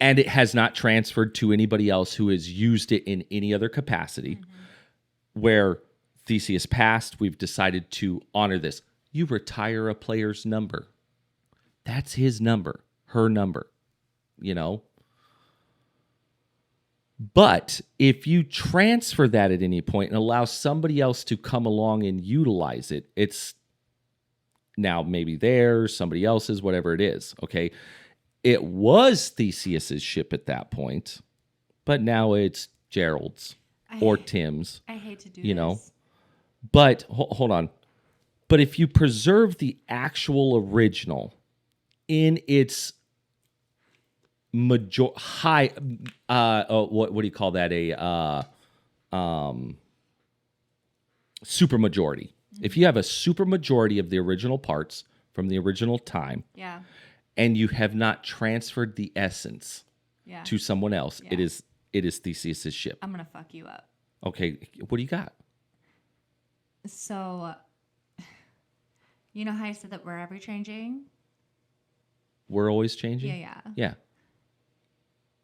and it has not transferred to anybody else who has used it in any other capacity, where Theseus passed, we've decided to honor this. You retire a player's number. That's his number, her number, you know? But if you transfer that at any point and allow somebody else to come along and utilize it, it's now maybe theirs, somebody else's, whatever it is, okay? It was Theseus's ship at that point, but now it's Gerald's or Tim's. I hate to do you this. know. But hold on. But if you preserve the actual original in its high, what do you call that? Super majority. Mm-hmm. If you have a super majority of the original parts from the original time, yeah, and you have not transferred the essence to someone else, yeah. it is Theseus's ship. I'm gonna fuck you up. Okay, what do you got? So, you know how I said that we're ever changing? We're always changing? Yeah.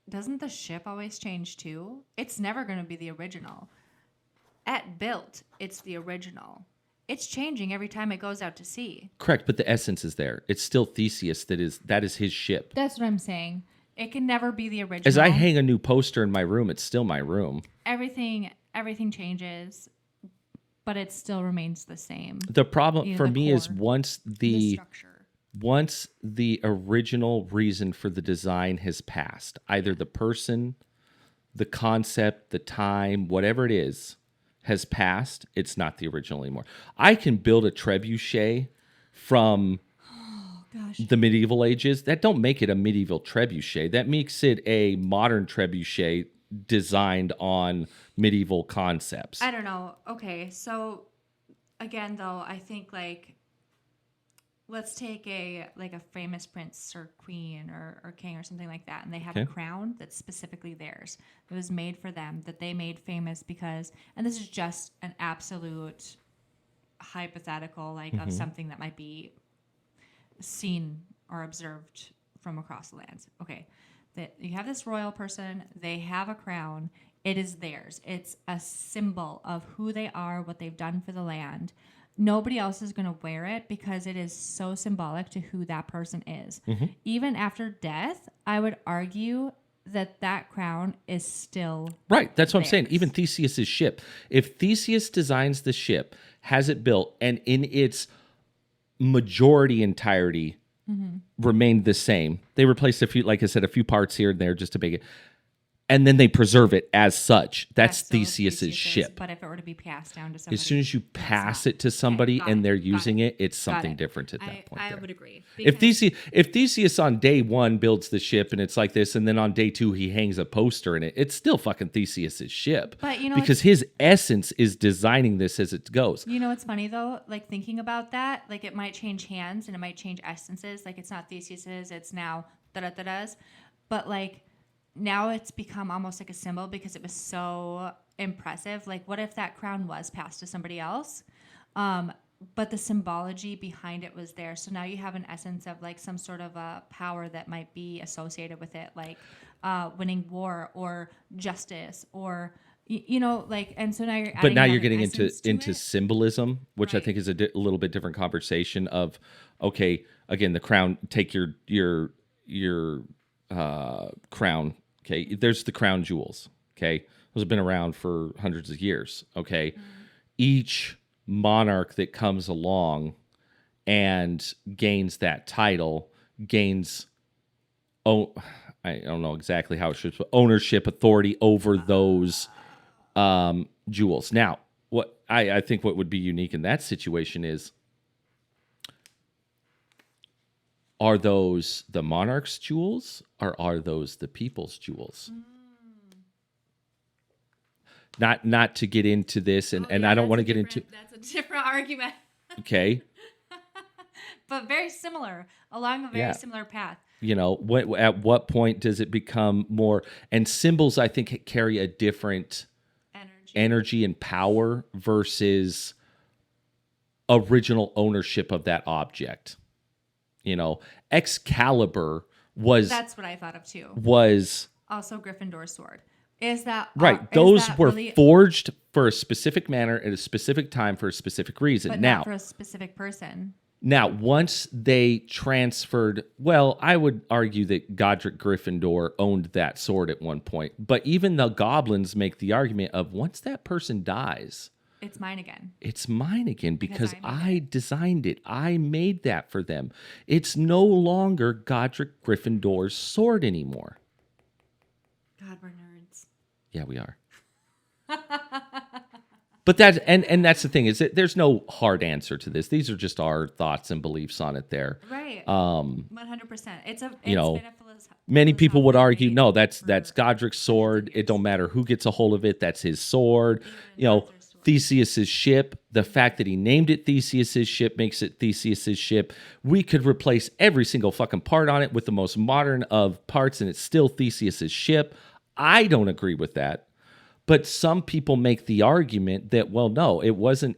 Doesn't the ship always change too? It's never going to be the original. At built, it's the original. It's changing every time it goes out to sea. Correct, but the essence is there. It's still Theseus that is his ship. That's what I'm saying. It can never be the original. As I hang a new poster in my room, it's still my room. Everything changes, but it still remains the same. The problem for me core, is once the original reason for the design has passed, either the person, the concept, the time, whatever it is, has passed, it's not the original anymore. I can build a trebuchet from the medieval ages. That don't make it a medieval trebuchet. That makes it a modern trebuchet designed on medieval concepts. I don't know. Okay, so again, though, I think like let's take a famous prince or queen or king or something like that, and they have a crown that's specifically theirs. It was made for them, that they made famous because, and this is just an absolute hypothetical, of something that might be seen or observed from across the lands. Okay, that you have this royal person, they have a crown, it is theirs. It's a symbol of who they are, what they've done for the land. Nobody else is going to wear it because it is so symbolic to who that person is. Mm-hmm. Even after death, I would argue that crown is still right. That's what theirs. I'm saying. Even Theseus's ship. If Theseus designs the ship, has it built, and in its majority entirety remained the same, they replaced a few, like I said, a few parts here and there just to make it. And then they preserve it as such. That's Theseus's ship. But if it were to be passed down to somebody, as soon as you pass it to somebody and they're using it, it's something different at that point. I would agree. If Theseus on day one builds the ship and it's like this, and then on day two he hangs a poster in it, it's still fucking Theseus's ship. But because his essence is designing this as it goes. You know what's funny though? Like thinking about that, like it might change hands and it might change essences. Like it's not Theseus's, it's now da-da-da-da's. But like now it's become almost like a symbol because it was so impressive. Like, what if that crown was passed to somebody else? But the symbology behind it was there. So now you have an essence of like some sort of a power that might be associated with it, like winning war or justice or, and so now you're adding. But now you're getting into it. symbolism, which right. I think is a little bit different conversation of, okay, again, the crown, take your crown. Okay, there's the crown jewels. Okay, those have been around for hundreds of years. Okay, each monarch that comes along and gains that title gains, I don't know exactly how it should, but ownership, authority over those jewels. Now, what I think what would be unique in that situation is, are those the monarch's jewels or are those the people's jewels? Not to get into this, and I don't want to get into... That's a different argument. Okay. But very similar, along a very similar path. You know, at what point does it become more... And symbols, I think, carry a different energy and power versus original ownership of that object. You know, Excalibur was... That's what I thought of, too. Was... Also Gryffindor's sword. Is that... Right. Those were forged for a specific manner at a specific time for a specific reason. But not for a specific person. Now, once they transferred... Well, I would argue that Godric Gryffindor owned that sword at one point. But even the goblins make the argument of once that person dies... It's mine again. It's mine again because I designed it. I made that for them. It's no longer Godric Gryffindor's sword anymore. God, we're nerds. Yeah, we are. But that's and that's the thing, is that there's no hard answer to this. These are just our thoughts and beliefs on it there. Right. 100%. It's many people would argue, no, that's Godric's sword. It don't matter who gets a hold of it. That's his sword. Theseus's ship, the fact that he named it Theseus's ship makes it Theseus's ship. We could replace every single fucking part on it with the most modern of parts, and it's still Theseus's ship. I don't agree with that. But some people make the argument that, well, no, it wasn't.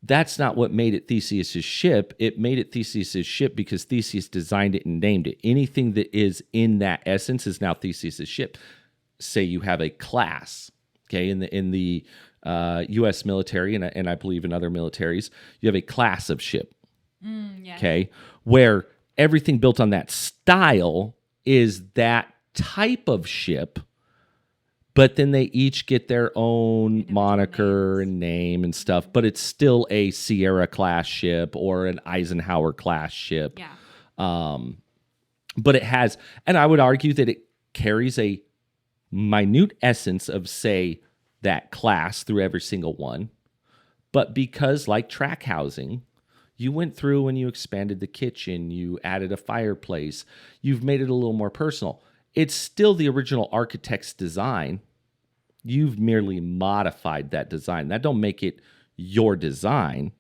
That's not what made it Theseus's ship. It made it Theseus's ship because Theseus designed it and named it. Anything that is in that essence is now Theseus's ship. Say you have a class, okay, in the U.S. military, and I believe in other militaries, you have a class of ship, okay, where everything built on that style is that type of ship, but then they each get their own moniker and name and stuff, but it's still a Sierra class ship or an Eisenhower class ship. Yeah. But it has, and I would argue that it carries a minute essence of, say, that class through every single one. But because, like track housing, you went through and you expanded the kitchen, you added a fireplace, you've made it a little more personal. It's still the original architect's design. You've merely modified that design. That don't make it your design.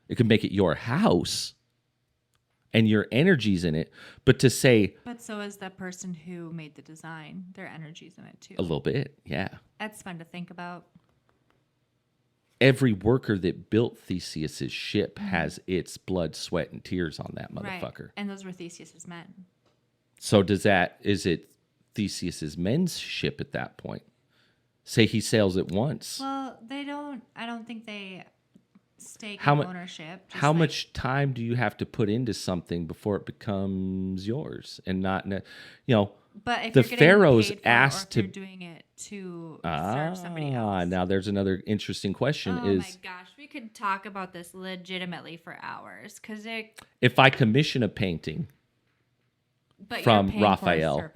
It can make it your house and your energy's in it. But to say... But so is the person who made the design. Their energy's in it too. A little bit, yeah. That's fun to think about. Every worker that built Theseus's ship has its blood, sweat, and tears on that motherfucker. Right. And those were Theseus's men. So is it Theseus's men's ship at that point? Say he sails it once. Well, I don't think they stake ownership. How much time do you have to put into something before it becomes yours and not, But if the pharaohs asked to, you're doing it to serve somebody else. Now there's another interesting question. Oh my gosh, we could talk about this legitimately for hours if I commission a painting from Raphael,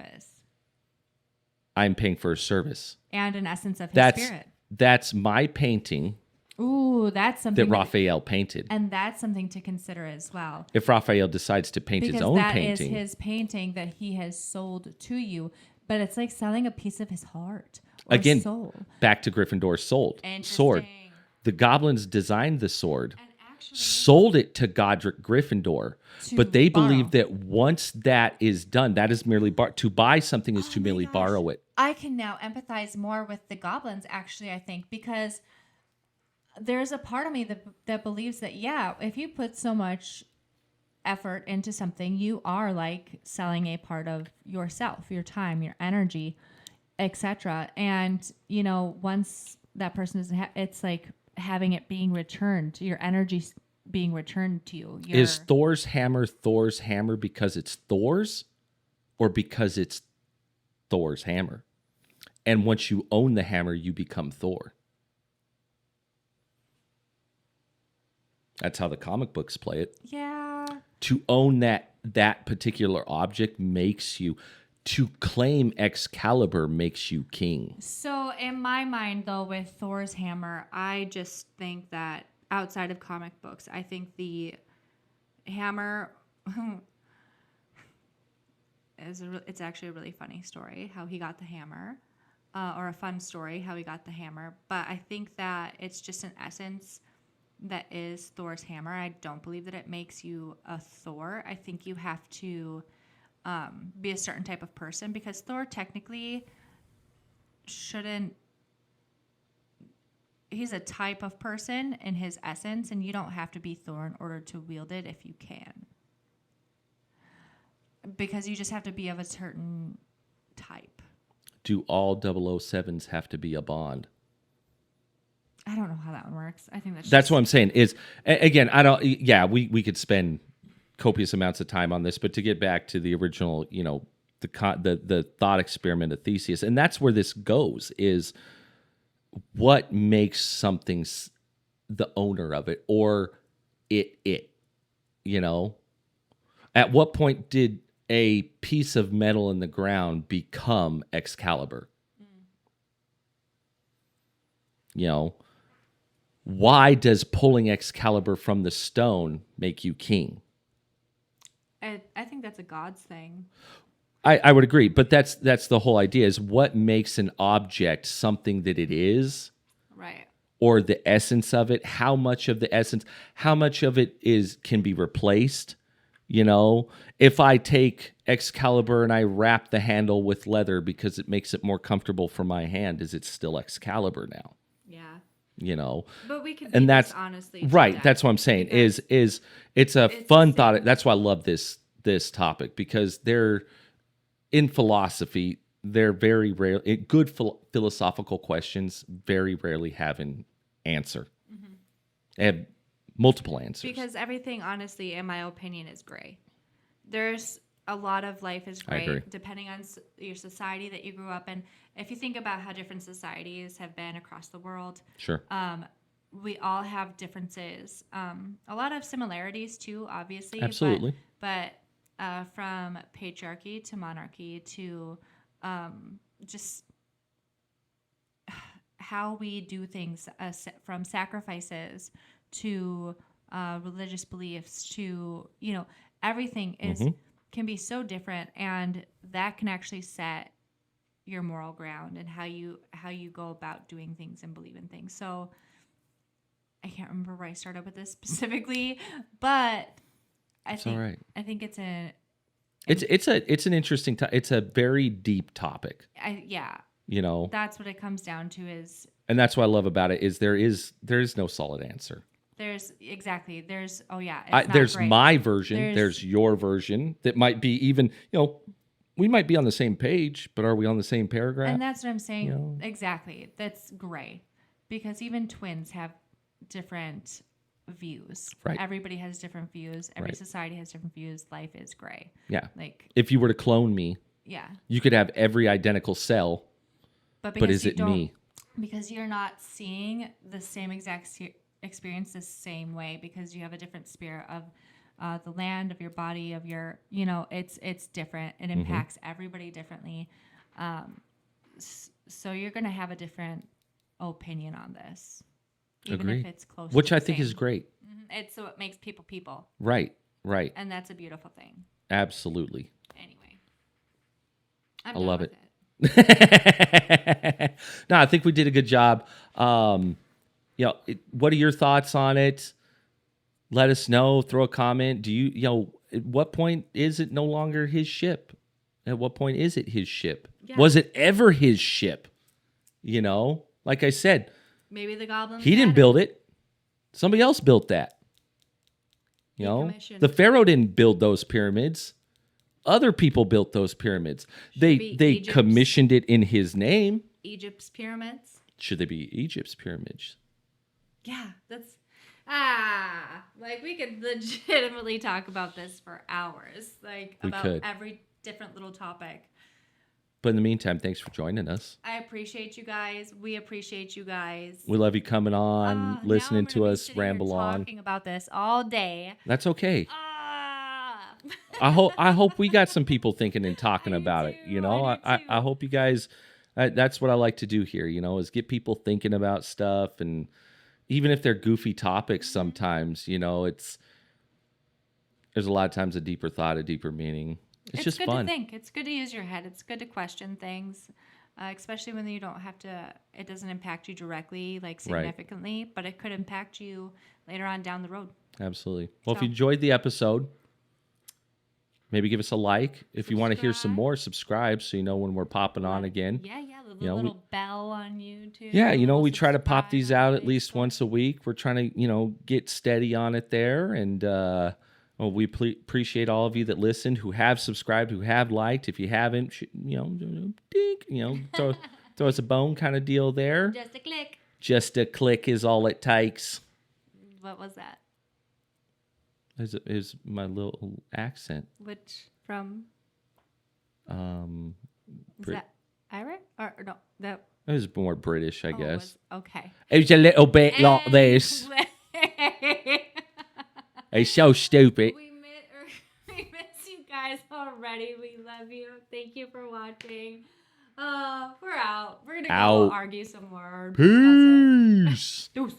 I'm paying for a service and an essence of his spirit. That's my painting. Ooh, that's something that Raphael painted. And that's something to consider as well. If Raphael decides to paint his own painting. Because that is his painting that he has sold to you. But it's like selling a piece of his heart or soul. Back to Gryffindor's sword. The goblins designed the sword, sold it to Godric Gryffindor. But they believe that once that is done, that is merely to buy something is to merely borrow it. I can now empathize more with the goblins, actually, I think, because there's a part of me that believes that, if you put so much effort into something, you are like selling a part of yourself, your time, your energy, etc. And, once that person is, it's like having it being returned, your energy being returned to you. Is Thor's hammer because it's Thor's or because it's Thor's hammer? And once you own the hammer, you become Thor. That's how the comic books play it. Yeah. To own that particular object makes you... to claim Excalibur makes you king. So in my mind, though, with Thor's hammer, I just think that outside of comic books, I think the hammer it's actually a really funny story how he got the hammer, or a fun story how he got the hammer. But I think that it's just an essence that is Thor's hammer. I don't believe that it makes you a Thor. I think you have to be a certain type of person, because Thor technically shouldn't. He's a type of person in his essence, and you don't have to be Thor in order to wield it if you can. Because you just have to be of a certain type. Do all 007s have to be a Bond? I don't know how that one works. I think that's what I'm saying. Is again, I don't. Yeah, we could spend copious amounts of time on this, but to get back to the original, the thought experiment of Theseus, and that's where this goes, is what makes something the owner of it, or it. At what point did a piece of metal in the ground become Excalibur? Why does pulling Excalibur from the stone make you king? I think that's a God's thing. I would agree, but that's the whole idea, is what makes an object something that it is, right? Or the essence of it. How much of it can be replaced? If I take Excalibur and I wrap the handle with leather because it makes it more comfortable for my hand, is it still Excalibur now? Yeah. But we can, and that's honestly right. That's what I'm saying. Is it's a fun thought. That's why I love this topic, because they're in philosophy. They're very rare. Good philosophical questions very rarely have an answer. Mm-hmm. They have multiple answers. Because everything, honestly, in my opinion, is gray. There's a lot of life is gray, depending on your society that you grew up in. If you think about how different societies have been across the world, sure, we all have differences. A lot of similarities too, obviously. Absolutely. But from patriarchy to monarchy to just how we do things, from sacrifices to religious beliefs to, everything can be so different, and that can actually set your moral ground and how you go about doing things and believe in things. So I can't remember where I started with this specifically, but I think it's an interesting it's a very deep topic. That's what it comes down to, is, and that's what I love about it, is there is no solid answer. There's my version. There's your version that might be even, we might be on the same page, but are we on the same paragraph? And that's what I'm saying. Exactly. That's gray, because even twins have different views. Right. Everybody has different views. Every society has different views. Life is gray. Yeah. Like, if you were to clone me, you could have every identical cell, but is it me? Because you're not seeing the same exact experience the same way, because you have a different spirit of the land, of your body, of your, it's different. It impacts everybody differently. So you're going to have a different opinion on this, even if it's close. Which I think is great. Mm-hmm. It's so it makes people. Right. And that's a beautiful thing. Absolutely. Anyway, I love it. No, I think we did a good job. What are your thoughts on it? Let us know. Throw a comment. Do you, at what point is it no longer his ship? At what point is it his ship? Yeah. Was it ever his ship? Like I said, maybe the goblins. He didn't build it. Somebody else built that. The Pharaoh didn't build those pyramids. Other people built those pyramids. They commissioned it in his name. Egypt's pyramids. Should they be Egypt's pyramids? Yeah, that's we could legitimately talk about this for hours, every different little topic. But in the meantime, thanks for joining us. I appreciate you guys. We appreciate you guys. We love you coming on, listening to us ramble on. Talking about this all day. That's okay. I hope we got some people thinking and talking about it. You know, I hope you guys. That's what I like to do here. You know, is get people thinking about stuff, and even if they're goofy topics, sometimes there's a lot of times a deeper thought, a deeper meaning. It's just good fun. to think. It's good to use your head. It's good to question things, especially when you don't have to. It doesn't impact you directly, like significantly, but it could impact you later on down the road. Absolutely. Well, if you enjoyed the episode, maybe give us a like. If you want to hear some more, subscribe so you know when we're popping on again. Yeah, the little bell on YouTube. Yeah, we try to pop these out at least once a week. We're trying to, get steady on it there. And we appreciate all of you that listened, who have subscribed, who have liked. If you haven't, dink, throw us a bone kind of deal there. Just a click. Just a click is all it takes. What was that? Is my little accent. Which from? Is that Irish or no? That it was more British, I guess. Okay. It was a little bit like this. It's so stupid. We miss you guys already. We love you. Thank you for watching. We're out. We're gonna go argue some more. Peace. Deuce.